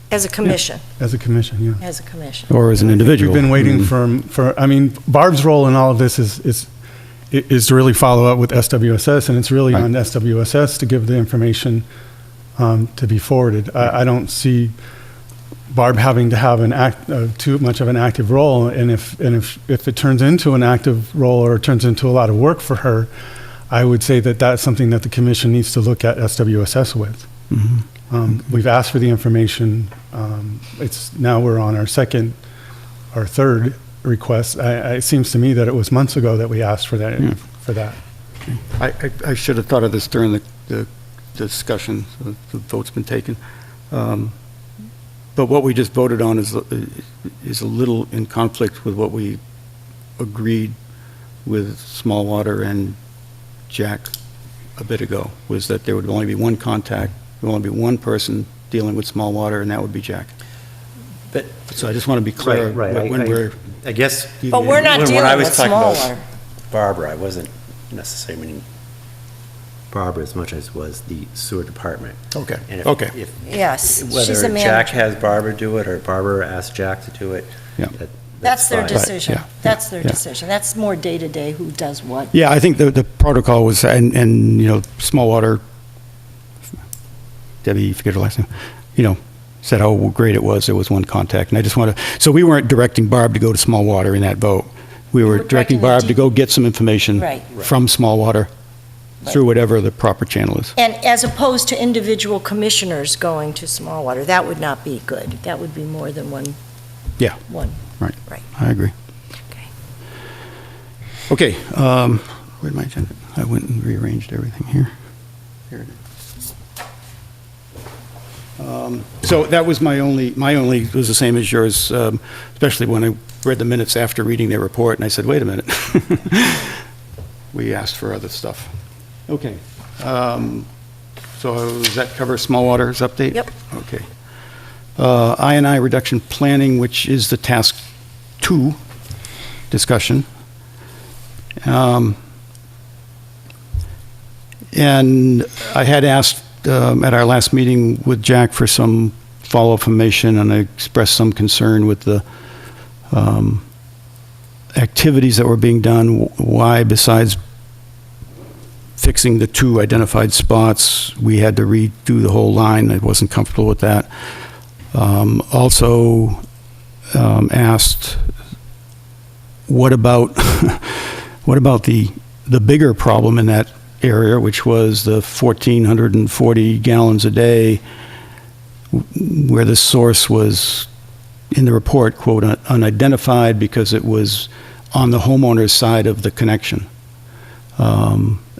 As a commission, as a commission, yeah. as a commission. Or as an individual. We've been waiting Mm. for, I mean, Barb's role in all of this is to really follow up with SWSS, and it's really Right. on SWSS to give the information to be forwarded. I don't see Barb having to have too much of an active role, and if it turns into an active role or it turns into a lot of work for her, I would say that that's something that the commission needs to look at SWSS with. We've asked for the information. Now we're on our second or third request. It seems to me that it was months ago that we asked for that. Yeah. For that. I should have thought of this during the discussion, so the vote's been taken. But what we just voted on is a little in conflict with what we agreed with Smallwater and Jack a bit ago, was that there would only be one contact, there would only be one person dealing with Smallwater, and that would be Jack. But, So I just want to be clear right, when we're. I guess. But we're not when dealing I was with talking about Smallwater. Barbara, I wasn't necessarily meaning Barbara as much as was the sewer department. Okay, And okay. if Yes, she's whether a Jack manager. has Barbara do it or Barbara asks Jack to do it. Yeah. That's their fine. decision. yeah, That's their yeah. decision. That's more day-to-day who does what. Yeah, I think the protocol was, and Smallwater, Debbie, you forget her last name, said how great it was, there was one contact, and I just want to, so we weren't directing Barb to go to Smallwater in that vote. We were were directing directing the Barb to D- go get some information Right. from Smallwater through whatever the proper channel is. And as opposed to individual commissioners going to Smallwater, that would not be good. That would be more than one. Yeah. One. Right. Right. I agree. Okay. Okay, where'd my agenda? I went and rearranged everything here. Here it is. So that was my only was the same as yours, especially when I read the minutes after reading their report, and I said, wait a minute. We asked for other stuff. Okay. So does that cover Smallwater's update? Yep. Okay. I&I reduction planning, which is the task 2 discussion. And I had asked at our last meeting with Jack for some follow-up information, and I expressed some concern with the activities that were being done. Why, besides fixing the 2 identified spots, we had to redo the whole line. I wasn't comfortable with that. Also asked, what about the bigger problem in that area, which was the 1,440 gallons a day, where the source was in the report, quote, unidentified because it was on the homeowner's side of the connection.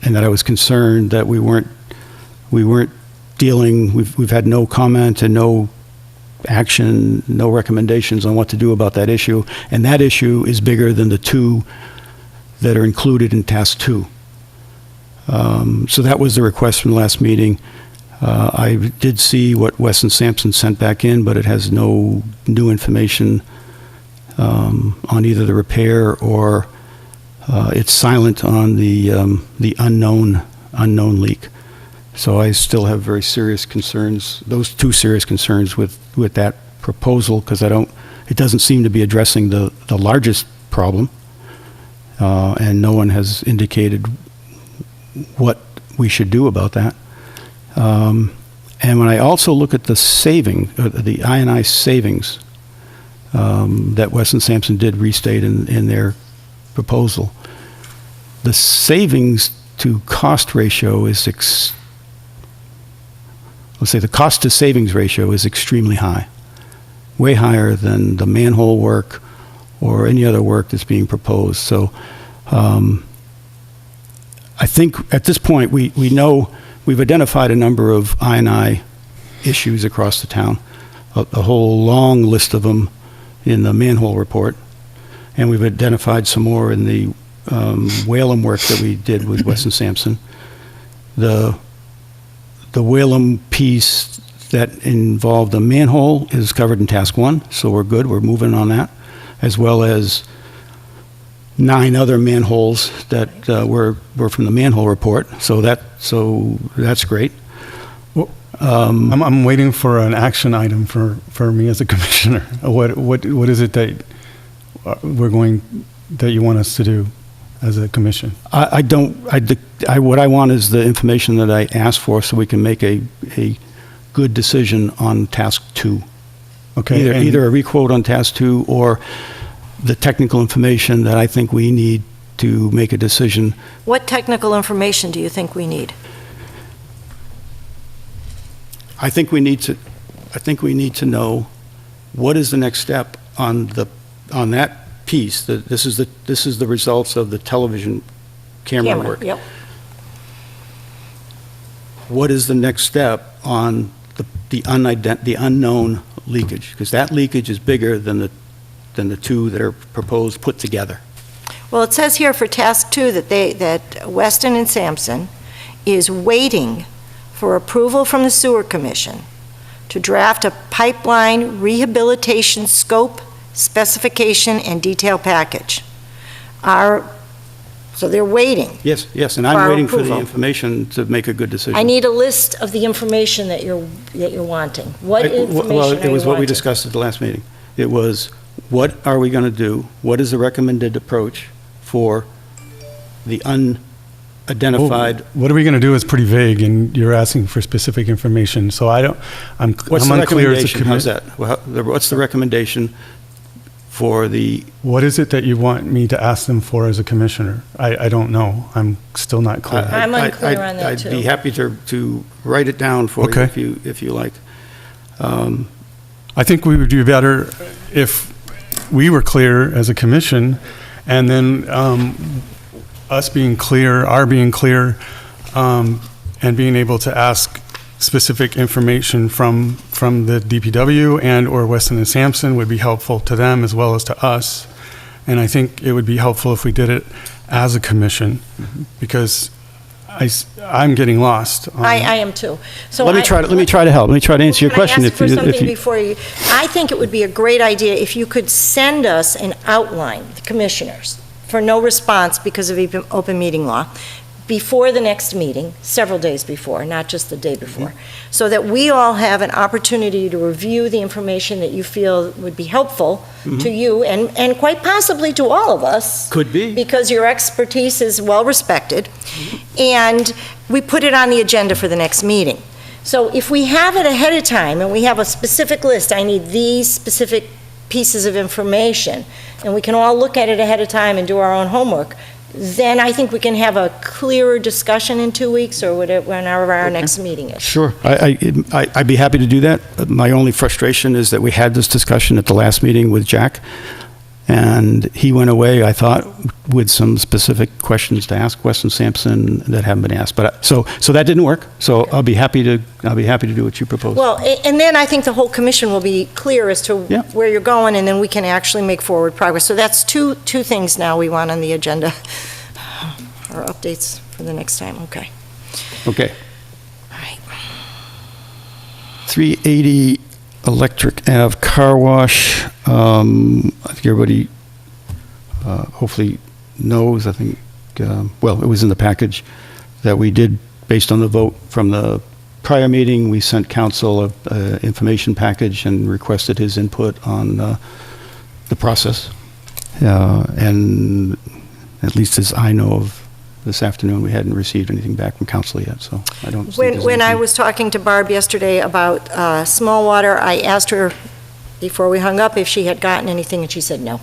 And that I was concerned that we weren't dealing, we've had no comment and no action, no recommendations on what to do about that issue. And that issue is bigger than the 2 that are included in task 2. So that was the request from the last meeting. I did see what Weston Sampson sent back in, but it has no new information on either the repair or it's silent on the unknown leak. So I still have very serious concerns, those 2 serious concerns with that proposal, because it doesn't seem to be addressing the largest problem, and no one has indicated what we should do about that. And when I also look at the the I&I savings that Weston Sampson did restate in their proposal, the savings to cost ratio is, let's say the cost to savings ratio is extremely high, way higher than the manhole work or any other work that's being proposed. So I think at this point we know we've identified a number of I&I issues across the town, a whole long list of them in the manhole report. and we've identified some more in the Whalum work that we did with Weston Sampson. The Whalum piece that involved a manhole is covered in task 1, so we're good, we're moving on that, as well as 9 other manholes that were from the manhole report, so that's great. I'm waiting for an action item for me as a commissioner. What is it that that you want us to do as a commission? What I want is the information that I asked for so we can make a good decision on task 2. Okay. Either a requote on task 2 or the technical information that I think we need to make a decision. What technical information do you think we need? I think we need to know what is the next step on that piece. This is the results of the television camera work. Yep. What is the next step on the unknown leakage? Because that leakage is bigger than the 2 that are proposed put together. Well, it says here for task 2 that Weston and Sampson is waiting for approval from the Sewer Commission to draft a pipeline rehabilitation scope, specification, and detail package. So they're waiting. Yes, and For I'm our waiting for the approval. information to make a good decision. I need a list of the information that you're wanting. What information Well, are it you was what we wanting? discussed at the last meeting. It was, what are we going to do? What is the recommended approach for the unidentified? What are we going to do is pretty vague, and you're asking for specific information. So I'm What's the unclear as a recommendation? How's committee. that? What's the recommendation for the, What is it that you want me to ask them for as a commissioner? I don't know. I'm still not clear. I'm unclear on that, I'd be too. happy to write it down for you Okay. if you like. I think we would do better if we were clear as a commission, and then us being clear, and being able to ask specific information from the DPW and/or Weston and Sampson would be helpful to them as well as to us. And I think it would be helpful if we did it as a commission, because I'm getting lost. I am too. So Let me try to help. Let me try to answer your question. Can I ask for if something you, before you? I think it would be a great idea if you could send us an outline, the commissioners, for no response because of open meeting law, before the next meeting, several days before, not just the day before, so that we all have an opportunity to review the information that you feel would be helpful to you and quite possibly to all of us. Could be. Because your expertise is well respected. And we put it on the agenda for the next meeting. So if we have it ahead of time and we have a specific list, I need these specific pieces of information, and we can all look at it ahead of time and do our own homework, then I think we can have a clearer discussion in 2 weeks or whenever our next meeting is. Sure. I'd be happy to do that. My only frustration is that we had this discussion at the last meeting with Jack, and he went away, I thought, with some specific questions to ask Weston Sampson that haven't been asked. But so that didn't work. So I'll be happy to do what you propose. Well, and then I think the whole commission will be clear as to Yeah. where you're going, and then we can actually make forward progress. So that's two things now we want on the agenda, or updates for the next time. Okay. Okay. All right. 380 Electric Ave Car Wash. I think everybody hopefully knows, I think, well, it was in the package that we did, based on the vote from the prior meeting, we sent council a information package and requested his input on the process. And at least as I know of this afternoon, we hadn't received anything back from council yet, so I don't see there's When I anything. was talking to Barb yesterday about small water, I asked her before we hung up if she had gotten anything, and she said no.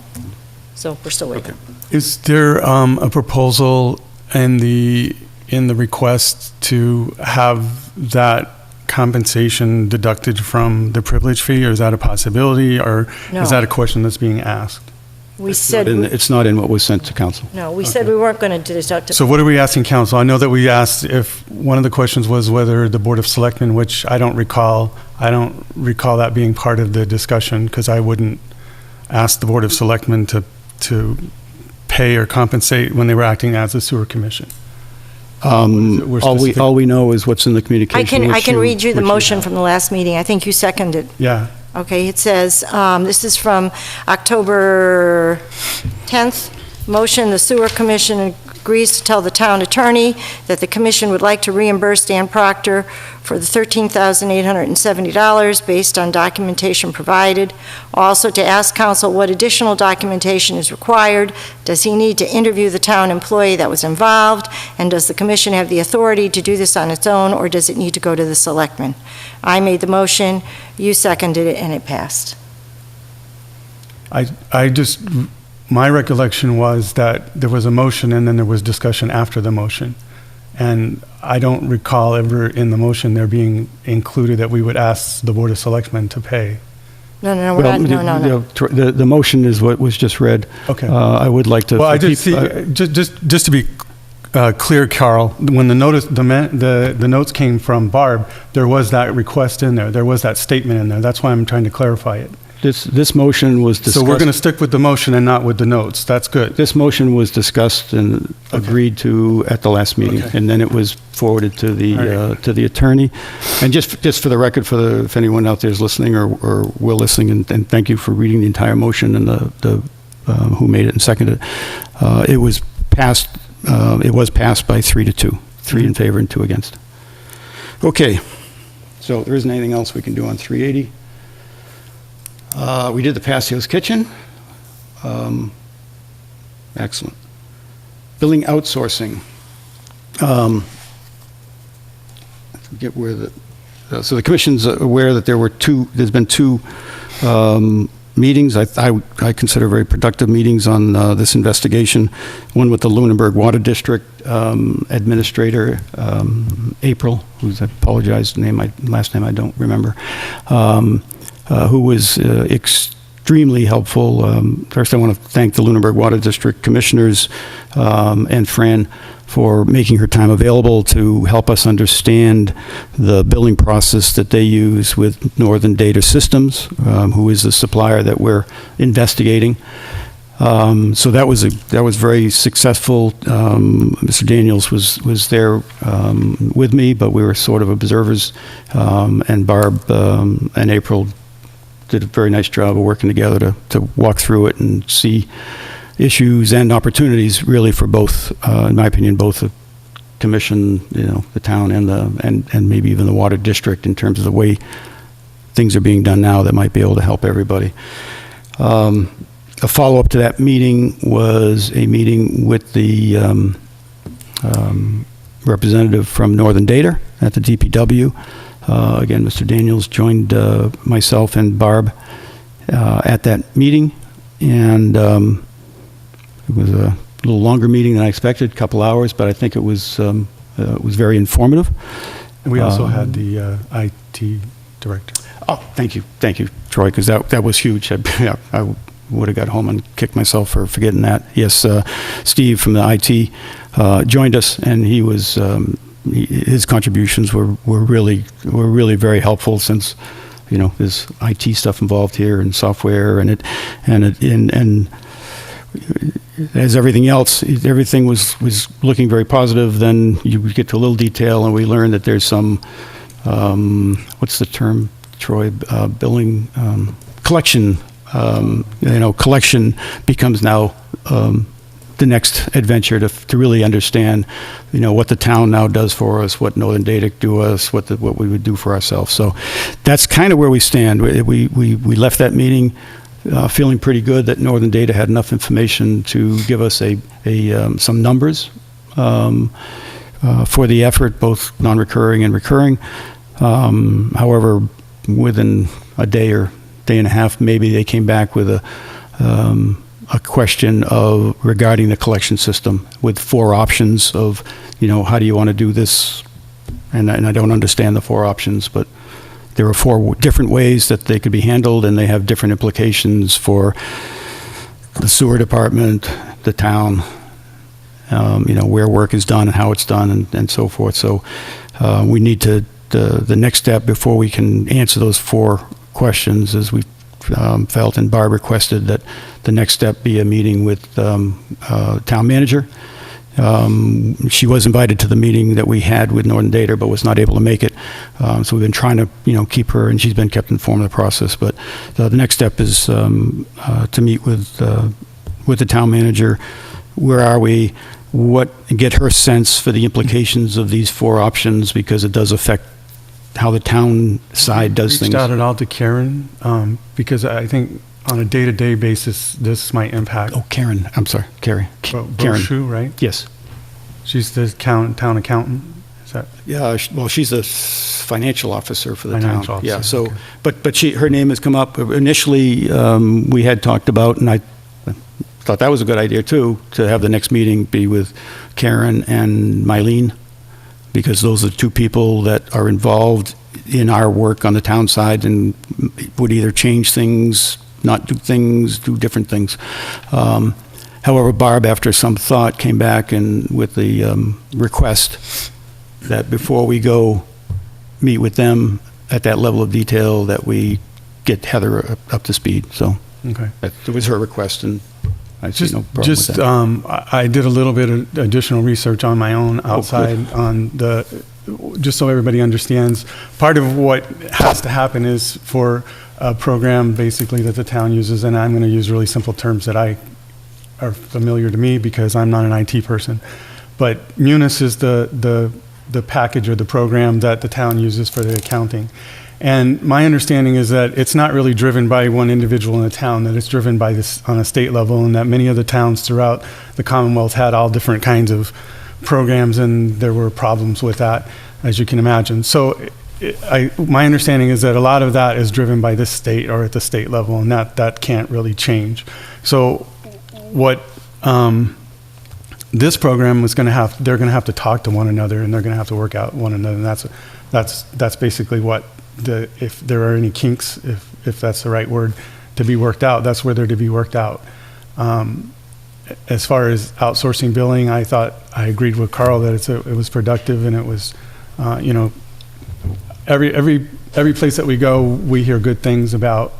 So we're still waiting. Is there a proposal in the request to have that compensation deducted from the privilege fee, or is that a possibility, or No. is that a question that's being asked? We It's said, It's not in what was sent to council. no, we said we weren't going to deduct it. So what are we asking council? I know that we asked if, one of the questions was whether the Board of Selectmen, which I don't recall that being part of the discussion, because I wouldn't ask the Board of Selectmen to to pay or compensate when they were acting as a sewer commission? We're All specific- we know is what's in the communication. I can read you the which motion have. from the last meeting. I think you seconded. Yeah. Okay, it says, this is from October 10th. Motion, the Sewer Commission agrees to tell the town attorney that the commission would like to reimburse Dan Proctor for the $13,870 based on documentation provided. Also, to ask council what additional documentation is required. Does he need to interview the town employee that was involved? And does the commission have the authority to do this on its own, or does it need to go to the selectmen? I made the motion, you seconded it, and it passed. My recollection was that there was a motion and then there was discussion after the motion. And I don't recall ever in the motion there being included that we would ask the Board of Selectmen to pay. No, no, we're Well, not, no. the motion is what was just read. Okay. I would like to. Well, I did see, just to be clear, Carl, when the notes came from Barb, there was that request in there. There was that statement in there. That's why I'm trying to clarify it. This motion was discussed. So we're going to stick with the motion and not with the notes. That's good. This motion was discussed and agreed to at the last meeting, Okay. and then it was forwarded to All right. the attorney. And just for the record, if anyone out there is listening or will listening, and thank you for reading the entire motion and the who made it and seconded it. It was passed. It was passed by 3-2, 3 in favor and 2 against. Okay, so there isn't anything else we can do on 380. We did the Pasio's Kitchen. Excellent. Billing outsourcing. I forget where so the commission's aware that there's been two meetings, I consider very productive meetings on this investigation. One with the Lunenburg Water District Administrator, April, I apologize, last name I don't remember, who was extremely helpful. First, I want to thank the Lunenburg Water District Commissioners and Fran for making her time available to help us understand the billing process that they use with Northern Data Systems, who is the supplier that we're investigating. So that was very successful. Mr. Daniels was there with me, but we were sort of observers, and Barb and April did a very nice job of working together to walk through it and see issues and opportunities, really, for both, in my opinion, both the commission, the town, and maybe even the water district, in terms of the way things are being done now that might be able to help everybody. A follow-up to that meeting was a meeting with the representative from Northern Data at the DPW. Again, Mr. Daniels joined myself and Barb at that meeting, and it was a little longer meeting than I expected, a couple hours, but I think it was very informative. And we also had the IT director. Oh, thank you, Troy, because that was huge. I would have got home and kicked myself for forgetting that. Yes, Steve from the IT joined us, and he was his contributions were really very helpful, since there's IT stuff involved here and software, and as everything else, everything was looking very positive. Then you get to a little detail, and we learned that there's some what's the term, Troy? Billing collection. Collection becomes now the next adventure to really understand, what the town now does for us, what Northern Data do us, what we would do for ourselves. So that's kind of where we stand. We left that meeting feeling pretty good that Northern Data had enough information to give us some numbers for the effort, both non-recurring and recurring. However, within a day or day and a half, maybe they came back with a question regarding the collection system, with 4 options of, how do you want to do this? And I don't understand the 4 options, but there are 4 different ways that they could be handled, and they have different implications for the sewer department, the town, where work is done and how it's done, and so forth. So we need to, the next step before we can answer those 4 questions is we felt, and Barb requested that the next step be a meeting with town manager. She was invited to the meeting that we had with Northern Data, but was not able to make it. So we've been trying to, keep her, and she's been kept informed of the process. But the next step is to meet with the town manager. Where are we? Get her sense for the implications of these 4 options, because it does affect how the town side does things. Reached out at all to Karen, because I think on a day-to-day basis, this might impact. Oh, Karen, I'm sorry, Karen. Karen, Brochu, right? yes. She's the town accountant, is that? Yeah, well, she's a financial officer for the town. Financial officer, Yeah, so, okay. but her name has come up. Initially, we had talked about, and I thought that was a good idea too, to have the next meeting be with Karen and Mylene, because those are 2 people that are involved in our work on the town side and would either change things, not do things, do different things. However, Barb, after some thought, came back and with the request that before we go meet with them at that level of detail, that we get Heather up to speed. So Okay. that was her request, and I see no problem with that. I did a little bit of additional research on my own outside on just so everybody understands. Part of what has to happen is for a program basically that the town uses, and I'm going to use really simple terms that are familiar to me because I'm not an IT person. But Munis is the package or the program that the town uses for the accounting. And my understanding is that it's not really driven by one individual in the town, that it's driven by this on a state level, and that many of the towns throughout the Commonwealth had all different kinds of programs, and there were problems with that, as you can imagine. So my understanding is that a lot of that is driven by this state or at the state level, and that can't really change. So what this program is going to have, they're going to have to talk to one another, and they're going to have to work out one another, and that's basically what if there are any kinks, if that's the right word, to be worked out, that's where they're to be worked out. As far as outsourcing billing, I thought I agreed with Carl that it was productive, and it was, every place that we go, we hear good things about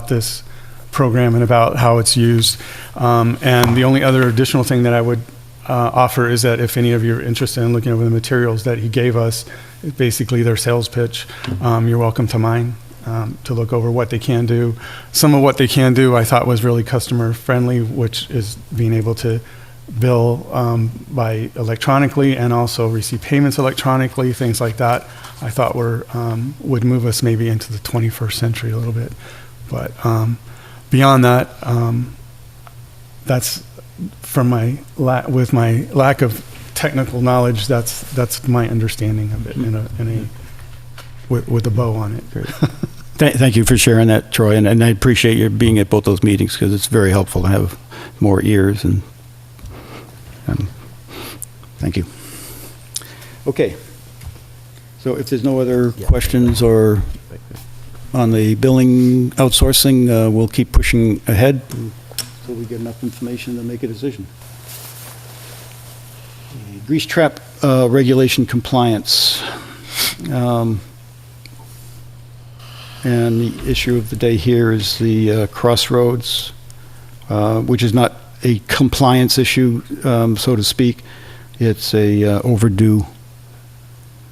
this program and about how it's used. And the only other additional thing that I would offer is that if any of you are interested in looking over the materials that he gave us, basically their sales pitch, you're welcome to mine to look over what they can do. Some of what they can do I thought was really customer friendly, which is being able to bill by electronically and also receive payments electronically, things like that. I thought would move us maybe into the 21st century a little bit. But beyond that, that's from with my lack of technical knowledge, that's my understanding of it with a bow on it. Thank you for sharing that, Troy, and I appreciate your being at both those meetings, because it's very helpful to have more ears, and thank you. Okay, so if there's no other questions or on the billing outsourcing, we'll keep pushing ahead until we get enough information to make a decision. Grease trap regulation compliance. And the issue of the day here is the crossroads, which is not a compliance issue, so to speak. It's a overdue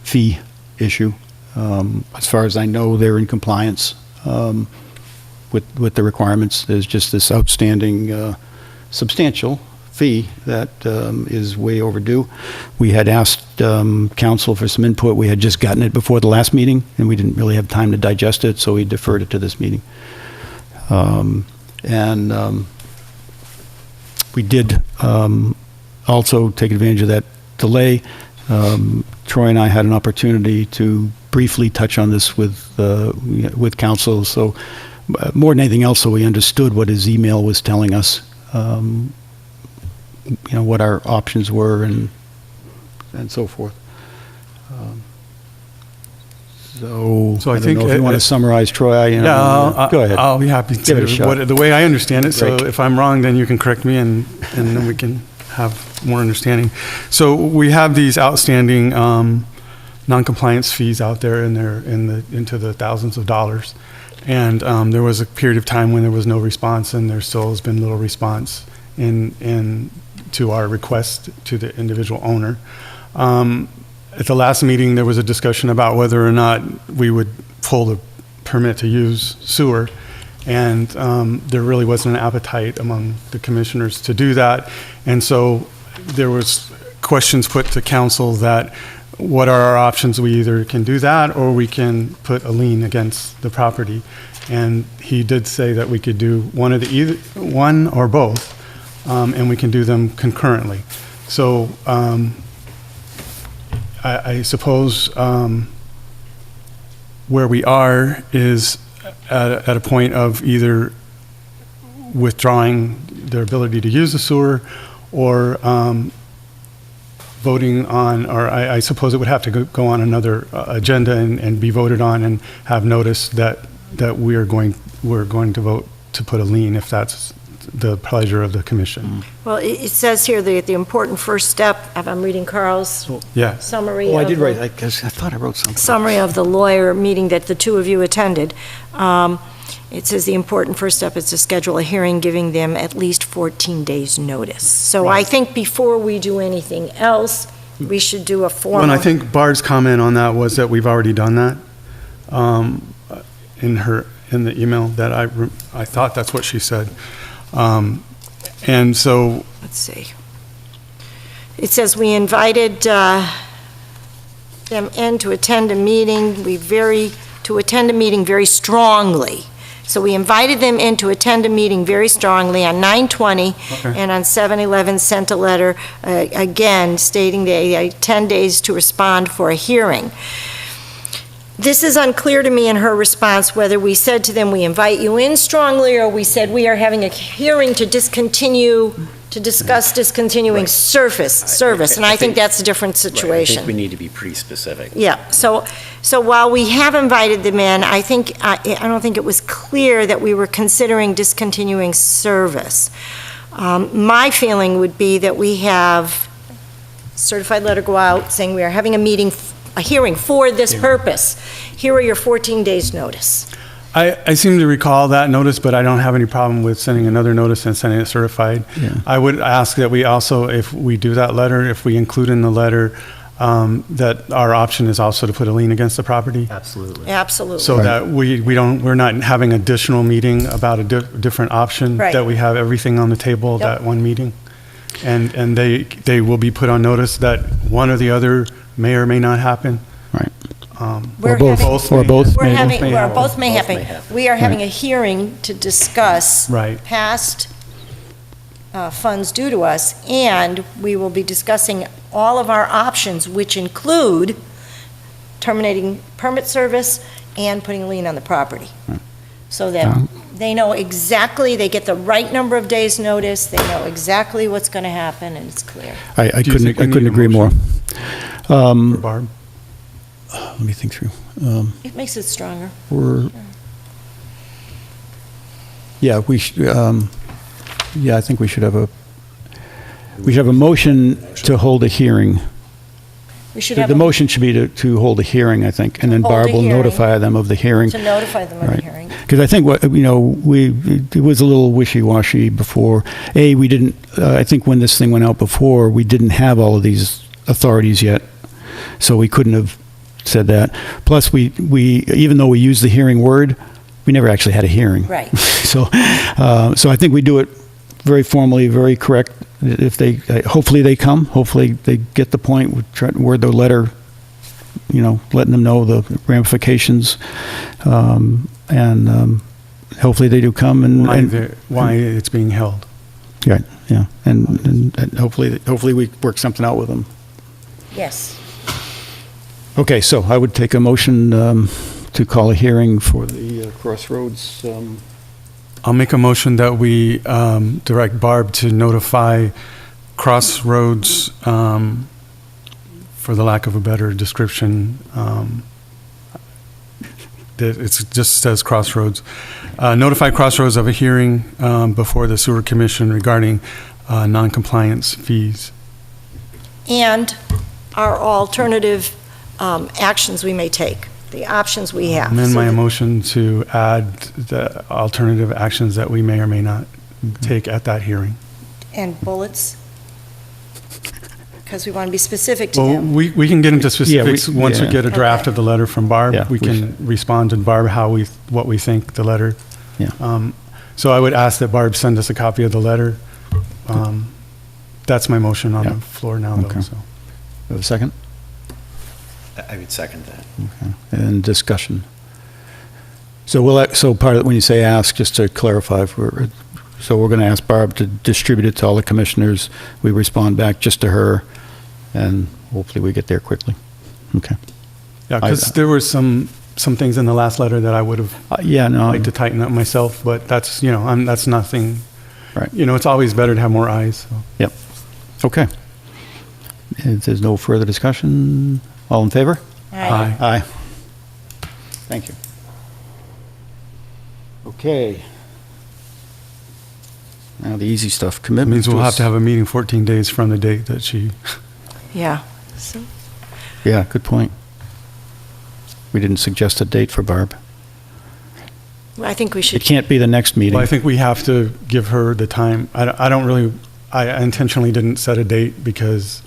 fee issue. As far as I know, they're in compliance with the requirements. There's just this outstanding substantial fee that is way overdue. We had asked council for some input. We had just gotten it before the last meeting, and we didn't really have time to digest it, so we deferred it to this meeting. We did also take advantage of that delay. Troy and I had an opportunity to briefly touch on this with council, so more than anything else, so we understood what his email was telling us, what our options were and so forth. So I think don't know if you want to summarize, Troy. Go ahead. I'll be happy to. Give it a shot. The way I understand it, so Great. if I'm wrong, then you can correct me, and then we can have more understanding. So we have these outstanding non-compliance fees out there, and they're into the thousands of dollars. And there was a period of time when there was no response, and there still has been little response to our request to the individual owner. At the last meeting, there was a discussion about whether or not we would pull the permit to use sewer, and there really wasn't an appetite among the commissioners to do that. And so there was questions put to council that what are our options? We either can do that or we can put a lien against the property. And he did say that we could do one or both, and we can do them concurrently. So I suppose where we are is at a point of either withdrawing their ability to use the sewer or voting on, or I suppose it would have to go on another agenda and be voted on and have notice that we're going to vote to put a lien if that's the pleasure of the commission. Well, it says here the important first step, if I'm reading Carl's Yeah. summary. Oh, I of did the- write, I guess, I thought I wrote something. Summary of the lawyer meeting that the two of you attended. It says the important first step is to schedule a hearing, giving them at least 14 days' notice. So I think before we do anything else, we should do a formal. Well, and I think Barb's comment on that was that we've already done that in the email that I thought that's what she said. And so, Let's see. It says we invited them in to attend a meeting, to attend a meeting very strongly. So we invited them in to attend a meeting very strongly on 9/20, Okay. and on 7/11 sent a letter, again, stating they had 10 days to respond for a hearing. This is unclear to me in her response, whether we said to them, we invite you in strongly, or we said we are having a hearing to discuss discontinuing service, and I think that's a different Right, I situation. think we need to be pretty specific. Yeah, so while we have invited them in, I don't think it was clear that we were considering discontinuing service. My feeling would be that we have certified letter go out saying we are having a hearing for this purpose. Here are your 14 days' notice. I seem to recall that notice, but I don't have any problem with sending another notice and sending it certified. Yeah. I would ask that we also, if we do that letter, if we include in the letter that our option is also to put a lien against the property, Absolutely. Absolutely. so that we're not having additional meeting about a different option, Right. that we have everything on the table Yep. that one meeting. And they will be put on notice that one or the other may or may not happen. Right. We're Or both. having- Or both. We're maybe. having, may well, happen. both may Both happen. may happen. We are having a hearing to discuss Right. past funds due to us, and we will be discussing all of our options, which include terminating permit service and putting a lien on the property. So that they know exactly, they get the right number of days' notice, they know exactly what's going to happen, and it's clear. I Do you couldn't think we need a agree more. For Barb? Let me think through. It makes it stronger. Yeah, I think we should have a motion to hold a hearing. We should The have the motion should be to hold a hearing, I think, and then Hold a Barb will hearing. notify them of the hearing. to notify them of the Right. hearing. Because I think it was a little wishy-washy before. We didn't, I think when this thing went out before, we didn't have all of these authorities yet, so we couldn't have said that. Plus, we even though we used the hearing word, we never actually had a hearing. Right. So I think we do it very formally, very correct. If they, hopefully they come, hopefully they get the point, we try to word the letter, letting them know the ramifications, and hopefully they do come and Why it's being held. right, yeah, and hopefully we work something out with them. Yes. Okay, so I would take a motion to call a hearing for the Crossroads. I'll make a motion that we direct Barb to notify Crossroads, for the lack of a better description, that it just says Crossroads. Notify Crossroads of a hearing before the Sewer Commission regarding noncompliance fees. And our alternative actions we may take. the options we have. Amend So my that- motion to add the alternative actions that we may or may not take at that hearing. And bullets? Because we want to be specific to Well, them. we can get into specifics once we yeah. get a draft Okay. of the letter from Barb. Yeah, We we can respond to Barb what we think the letter. Yeah. So I would ask that Barb send us a copy of the letter. That's my motion on Yeah. the floor now, though, Okay. so. Have a second? I would second that. Okay. And discussion. So so part of, when you say ask, just to clarify, so we're going to ask Barb to distribute it to all the commissioners. We respond back just to her, and hopefully we get there quickly. Okay. Yeah, because there were some things in the last letter that I would have Yeah, no. liked to tighten up myself, but that's, that's nothing. Right. It's always better to have more eyes, so. Yep. Okay. If there's no further discussion, all in favor? Aye. Aye. Thank you. Okay. Now the easy stuff, It commitment. means we'll have to have a meeting 14 days from the date that she, Yeah. So- Yeah, good point. We didn't suggest a date for Barb. I think we It should, can't be the next meeting. well, I think we have to give her the time. I intentionally didn't set a date because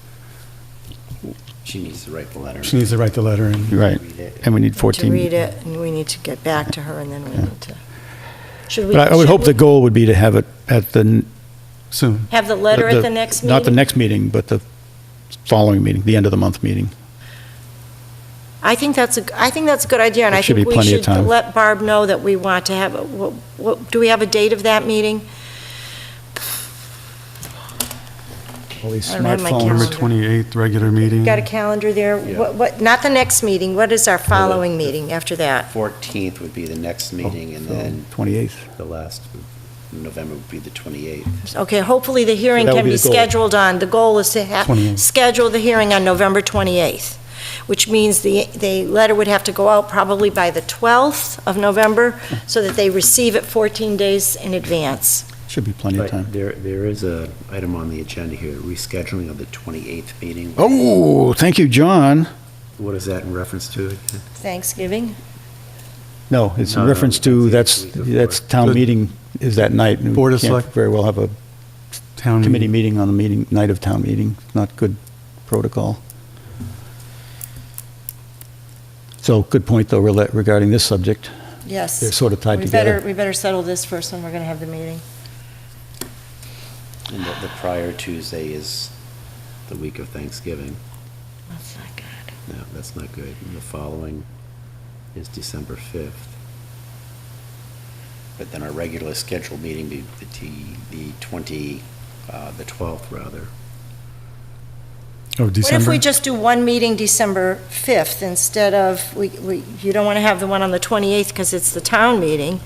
She needs to write the letter. she needs to write the letter and. Right, Read it. and we need to 14. read it, and we need to get back to her, and then we need to, should we? But I would should hope we the goal would be to have it at the. Soon. Have the letter at the next meeting? Not the next meeting, but the following meeting, the end of the month meeting. I think that's a good idea, and There I should think be we plenty of should time. let Barb know that we want to have, do we have a date of that meeting? All these I don't have my smartphones. November calendar. 28th, regular meeting. Got a calendar there? Yeah. What, not the next meeting, what is our following meeting after that? 14th would be the next meeting, and So, then 28th. the last of November would be the 28th. Okay, hopefully the hearing So that would can be be the goal. scheduled on, the goal is to 28th. schedule the hearing on November 28th, which means the letter would have to go out probably by the 12th of November, so that they receive it 14 days in advance. Should be plenty of But time. there is a item on the agenda here, rescheduling of the 28th meeting. Oh, thank you, John. What is that in reference to? Thanksgiving? No, it's in No, reference no, to, that's that's, the week before. that's town Good. meeting is that night. and we Board of can't Select- very well have a Town committee meeting on the night of town meeting. Not good protocol. So, good point, though, regarding this subject. Yes. They're sort of tied We together. better settle this first when we're going to have the meeting. And the prior Tuesday is the week of Thanksgiving. That's not good. No, that's not good. And the following is December 5th. But then our regular scheduled meeting be the 12th, rather. of What if December. we just do one meeting December 5th instead of, you don't want to have the one on the 28th because it's the town meeting.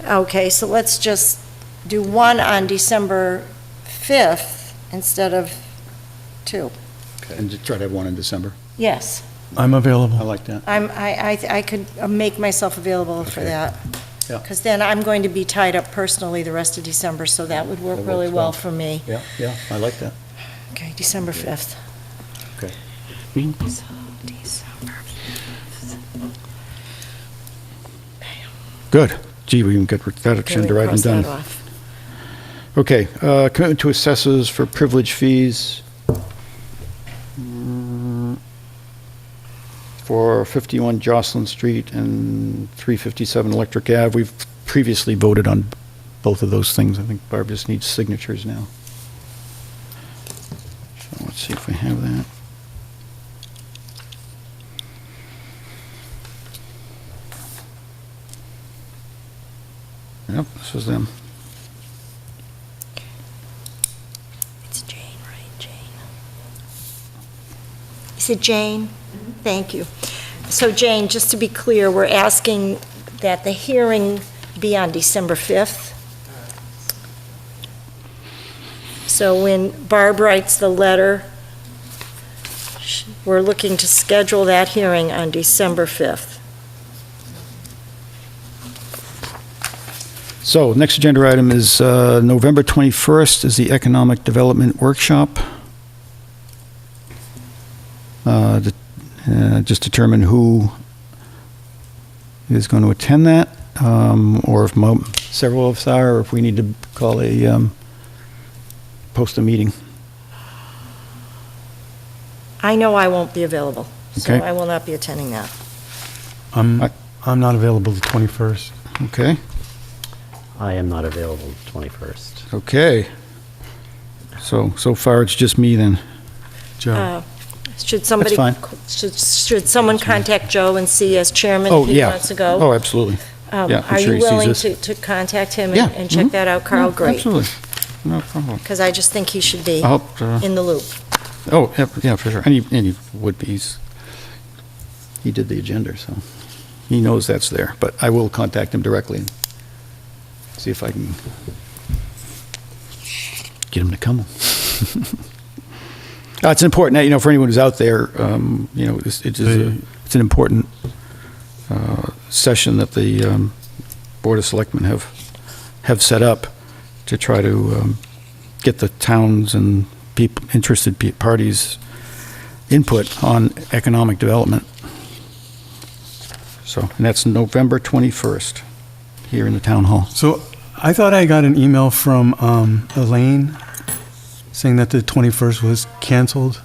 Okay, so let's just do one on December 5th instead of two. And to try to have one in December. Yes, I'm I available. like that. I could make myself available for Okay. that. Yeah. Because then I'm going to be tied up personally the rest of December, so that would work That really works well well. for me. Yeah, yeah, I like that. Okay, December 5th. Okay. So, December 5th. Good. Gee, we can get that Okay, agenda we right and cross that done. off. Okay, commitment to assessors for privilege fees for 51 Jocelyn Street and 357 Electric Ave. We've previously voted on both of those things. I think Barb just needs signatures now. So let's see if we have that. Yep, this is them. It's Jane, right, Jane? Is it Jane? Thank you. So Jane, just to be clear, we're asking that the hearing be on December 5th. So when Barb writes the letter, we're looking to schedule that hearing on December 5th. So, next agenda item is November 21st is the Economic Development Workshop. Just determine who is going to attend that, or if several of us are, or if we need to call post a meeting. I know I won't be available, so Okay. I will not be attending that. I'm not available the 21st. Okay, I am not available the 21st. okay. So far, it's just me then. Joe, Should somebody, fine. should someone contact Joe and see as chairman Oh, if he yeah. wants to go? Oh, absolutely. yeah, I'm Are sure you he sees willing this. to contact him Yeah, and check mhm. that out, Carl? Yeah, Great. Absolutely. No problem. Because I just think he should be I'll, in the loop. oh, yeah, for sure. And he would be. He did the agenda, so he knows that's there. But I will contact him directly and see if I can get him to come. It's important, for anyone who's out there, it's an important session that the Board of Selectmen have set up to try to get the towns and interested parties' input on economic development. So, and that's November 21st, here in the town hall. so I thought I got an email from Elaine saying that the 21st was canceled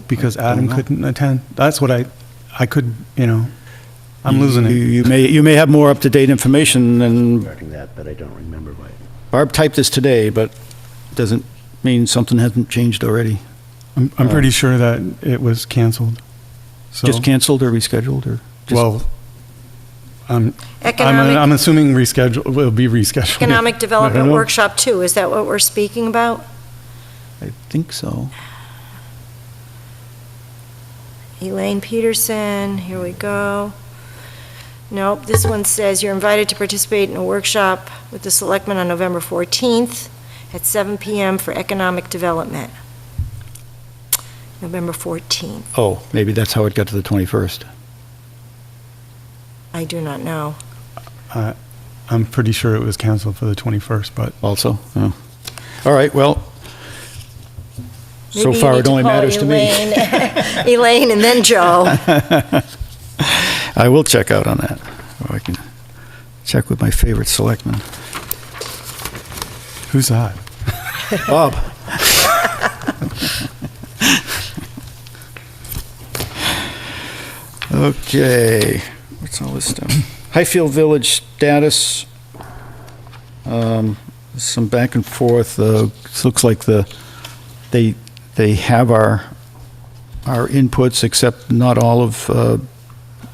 because I don't Adam know. couldn't attend. That's what I could, I'm losing it. You may have more up-to-date information than, Regarding that, but I don't remember why. Barb typed this today, but doesn't mean something hasn't changed already. I'm pretty sure that it was canceled. So, Just canceled or rescheduled, or? just- well, I'm Economic, assuming will be rescheduled. Economic I Development don't know. Workshop 2, is that what we're speaking about? I think so. Elaine Peterson, here we go. Nope, this one says you're invited to participate in a workshop with the selectmen on November 14th at 7 PM for economic development. November 14th. Oh, maybe that's how it got to the 21st. I do not know. I'm pretty sure it was canceled for the 21st, but Also? Oh. All right, well, so Maybe you far need it to only call matters to me. Elaine. Elaine and then Joe. I will check out on that. Or I can check with my favorite selectman. who's that? Bob. Okay, what's all this stuff? Highfield Village status. Some back and forth. It looks like they have our inputs, except not all of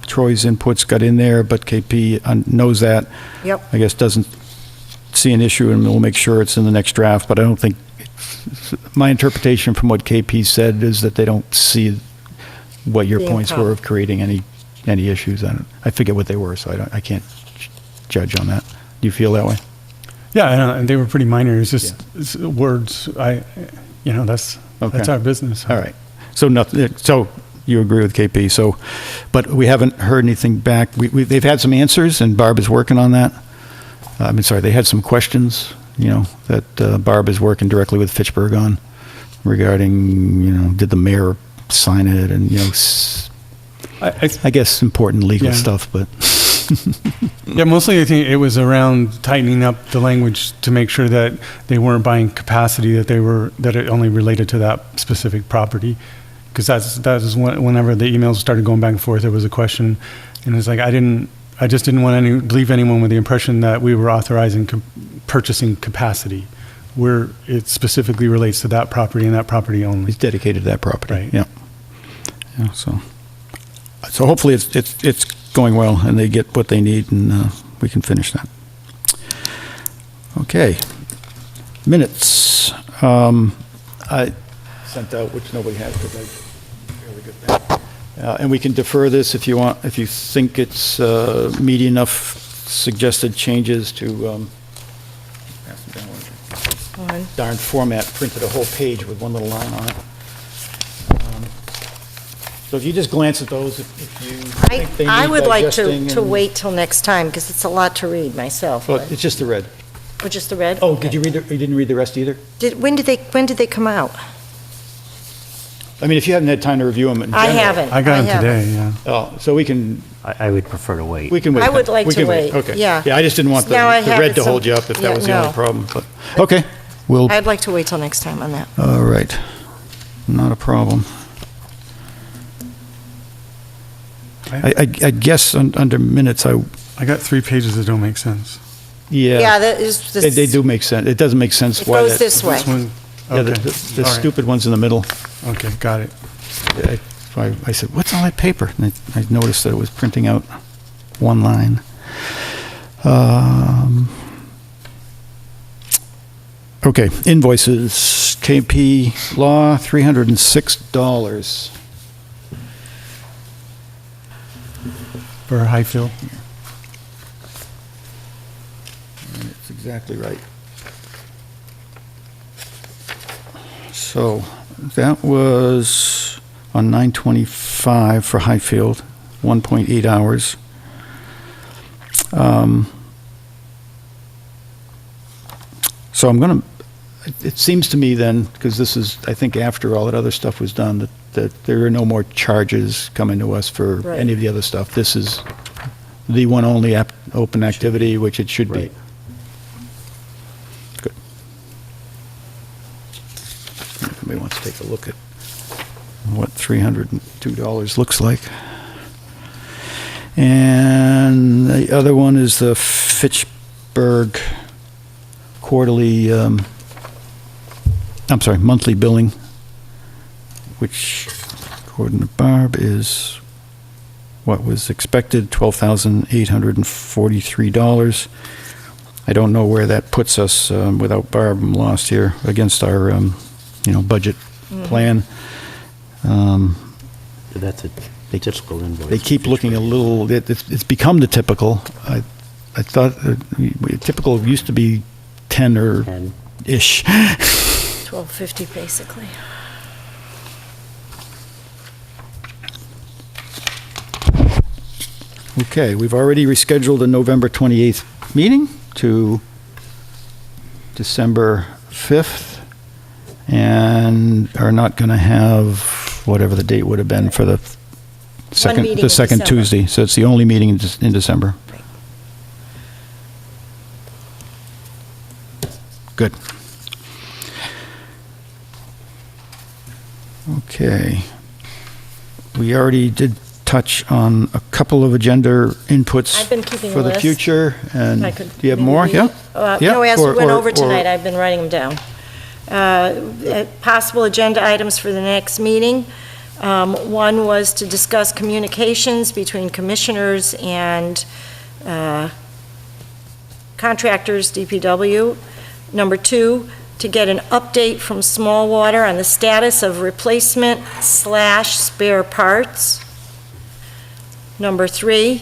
Troy's inputs got in there, but KP knows that. Yep. I guess doesn't see an issue, and we'll make sure it's in the next draft, but I don't think, my interpretation from what KP said is that they don't see what your Being points problem. were of creating any issues. I forget what they were, so I can't judge on that. Do you feel that way? Yeah, and they were pretty minor. It's just it's words. That's Okay. our business. All right. So nothing, so you agree with KP, so, but we haven't heard anything back. They've had some answers, and Barb is working on that. They had some questions, that Barb is working directly with Fitchburg on regarding, did the mayor sign it, and, I guess important legal Yeah. stuff, but, Yeah, mostly I think it was around tightening up the language to make sure that they weren't buying capacity, that it only related to that specific property. Because that is whenever the emails started going back and forth, there was a question, and it's like I just didn't want to leave anyone with the impression that we were authorizing purchasing capacity, where it specifically relates to that property and that property only. he's dedicated to that property. Right. Yeah. Yeah, so hopefully it's going well, and they get what they need, and we can finish that. Okay. Minutes. I sent out, which nobody has, because I barely got that. And we can defer this if you want, if you think it's meaty enough suggested changes to, pass them down. One. Darn format, printed a whole page with one little line on it. So if you just glance at those, if you think they need I would like digesting to and- wait till next time, because it's a lot to read myself. Well, but- it's just the red. Or just the red? Oh, Okay. you didn't read the rest either? When did they come out? I mean, if you haven't had time to review them in I general. haven't. I got them haven't. today, yeah. Oh, so we can I would prefer to wait. wait. I would like We to can wait, Okay. yeah. Yeah, I just didn't want the Now I the have red it to some- hold you up if that yeah, was the only no. problem, but, okay, we'll, I'd like to wait till next time on that. all right. Not a problem. I guess under minutes, I got 3 pages that don't make sense. Yeah, that is, They do make sense. It doesn't make sense It why goes that. this way. This one, Yeah, the okay. the All right. stupid ones in the middle. Okay, got it. I said, what's all that paper? And I noticed that it was printing out one line. Okay, invoices, KP Law, $306. For Highfield? That's exactly right. So that was on 9/25 for Highfield, 1.8 hours. So I'm going to, it seems to me then, because this is, I think after all that other stuff was done, that there are no more charges coming to us for Right. any of the other stuff. This is the one only open activity, which it should be. Right. Good. Somebody wants to take a look at what $302 looks like. And the other one is the Fitchburg quarterly, monthly billing, which according to Barb is what was expected, $12,843. I don't know where that puts us without Barb. I'm lost here against our, budget plan. That's a typical invoice. They keep looking a little, it's become the typical. I thought typical used to be 10 or 10. ish. 1250, basically. Okay, we've already rescheduled a November 28th meeting to December 5th, and are not going to have whatever the date would have been for the meeting in second December. Tuesday. So it's the only meeting in December. Good. Okay. We already did touch on a couple of agenda inputs I've been keeping a for the list. future, and I could do you have maybe more? read Yeah? it. Yeah, No, as we or- went or- over or- tonight, I've been writing them down. Possible agenda items for the next meeting. One was to discuss communications between commissioners and contractors, DPW. Number 2, to get an update from Smallwater on the status of replacement/spare parts. Number 3,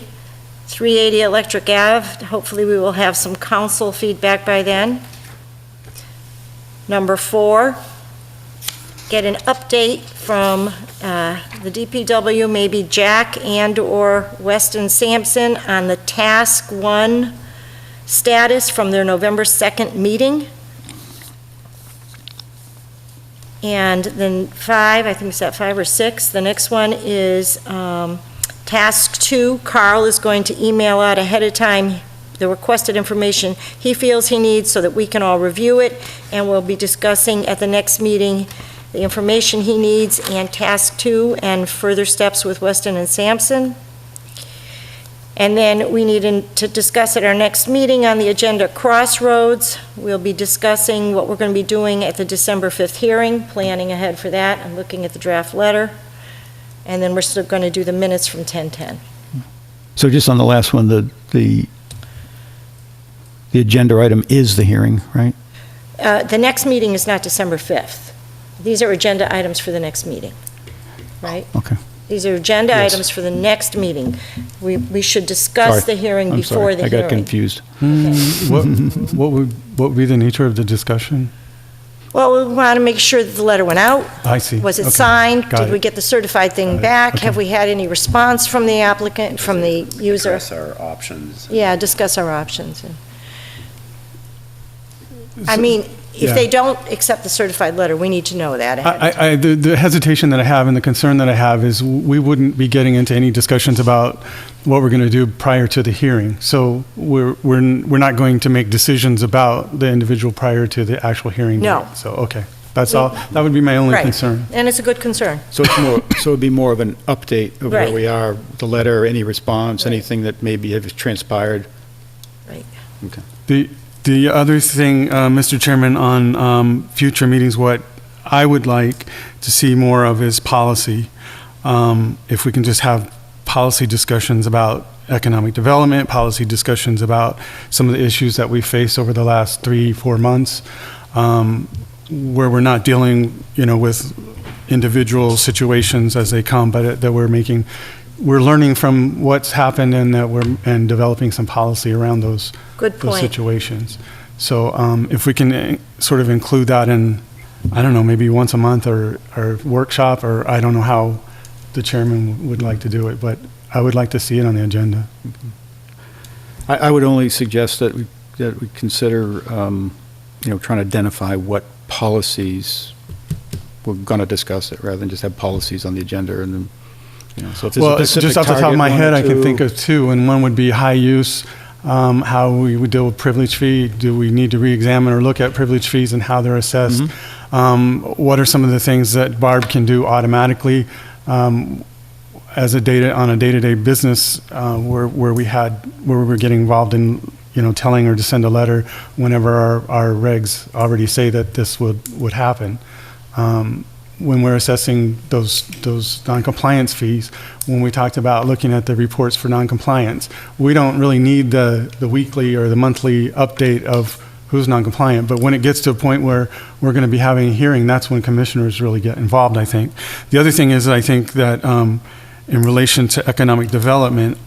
380 Electric Ave, hopefully we will have some council feedback by then. Number 4, get an update from the DPW, maybe Jack and/or Weston Sampson on the Task 1 status from their November 2nd meeting. And then 5, I think it's at 5 or 6, the next one is Task 2. Carl is going to email out ahead of time the requested information he feels he needs so that we can all review it, and we'll be discussing at the next meeting the information he needs and Task 2 and further steps with Weston and Sampson. And then we need to discuss at our next meeting on the agenda Crossroads. We'll be discussing what we're going to be doing at the December 5th hearing, planning ahead for that, and looking at the draft letter. And then we're still going to do the minutes from 10:10. So just on the last one, the agenda item is the hearing, right? The next meeting is not December 5th. These are agenda items for the next meeting, right? Okay. These are agenda Yes. items for the next meeting. We should discuss Sorry. the hearing I'm before sorry. the I got hearing. confused. What would be the nature of the discussion? Well, we want to make sure that the letter went out. I see. Was it Okay. signed? Got Did we it. get the certified thing Got it. back? Okay. Have we had any response from the applicant, from the user? Address our options. Yeah, discuss our options. I mean, If they don't accept the certified letter, we need to know that ahead of time. The hesitation that I have and the concern that I have is we wouldn't be getting into any discussions about what we're going to do prior to the hearing. So we're not going to make decisions about the individual prior to the actual hearing No. date. So, okay, that's all. That would be my only Right. concern. And it's a good concern. So it's more, so it'd be more of an update of where Right. we are, the letter, any response, Right. anything that maybe has transpired. Right. Okay. The other thing, Mr. Chairman, on future meetings, what I would like to see more of is policy. If we can just have policy discussions about economic development, policy discussions about some of the issues that we faced over the last 3-4 months, where we're not dealing, with individual situations as they come, but that we're learning from what's happened and and developing some policy around those Good those point. situations. So if we can sort of include that in, I don't know, maybe once a month or workshop, or I don't know how the chairman would like to do it, but I would like to see it on the agenda. I would only suggest that we consider, trying to identify what policies we're going to discuss it, rather than just have policies on the agenda and then, so if there's a Well, specific just off the top of target, my one or head, I can two. think of two, and one would be high use, how we would deal with privilege fee. Do we need to re-examine or look at privilege fees and how they're assessed? What are some of the things that Barb can do automatically as on a day-to-day business where we were getting involved in, telling her to send a letter whenever our regs already say that this would happen. When we're assessing those non-compliance fees, when we talked about looking at the reports for non-compliance, we don't really need the weekly or the monthly update of who's non-compliant. But when it gets to a point where we're going to be having a hearing, that's when commissioners really get involved, I think. The other thing is, I think that in relation to economic development,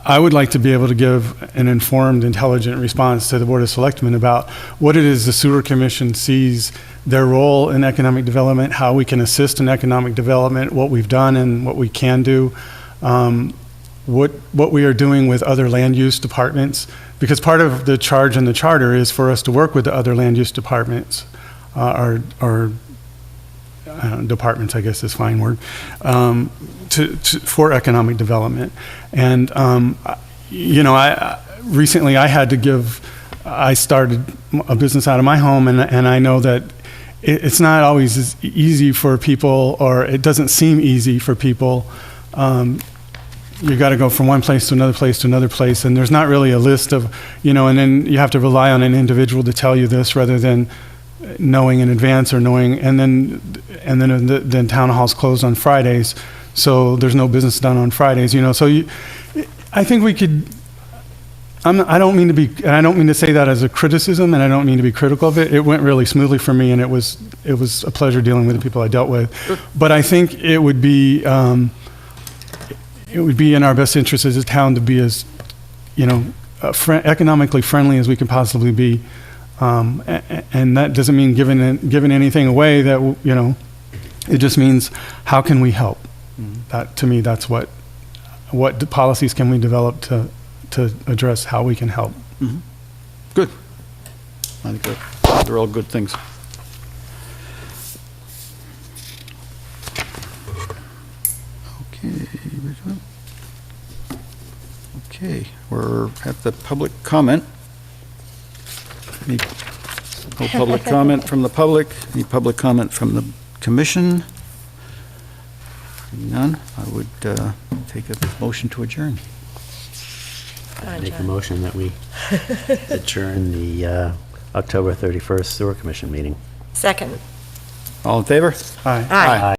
I would like to be able to give an informed, intelligent response to the Board of Selectmen about what it is the Sewer Commission sees their role in economic development, how we can assist in economic development, what we've done and what we can do, what we are doing with other land use departments, because part of the charge in the charter is for us to work with the other land use departments, or departments, I guess is a fine word, for economic development. And, recently I started a business out of my home, and I know that it's not always as easy for people, or it doesn't seem easy for people. You got to go from one place to another place to another place, and there's not really a list of, and then you have to rely on an individual to tell you this rather than knowing in advance or knowing, and then town hall's closed on Fridays, so there's no business done on Fridays, So I think we could. I don't mean to say that as a criticism, and I don't mean to be critical of it. It went really smoothly for me, and it was a pleasure dealing with the people I dealt with. But I think it would be in our best interest as a town to be as, economically friendly as we can possibly be. And that doesn't mean giving anything away. That it just means how can we help. That, to me, that's what policies can we develop to address how we can help. Good. I think they're all good things. Okay, we're at the public comment. No public comment from the public. Any public comment from the commission? None. I would take a motion to adjourn. Make a motion that we adjourn the October 31st Sewer Commission meeting. Second. All in favor? Aye. Aye.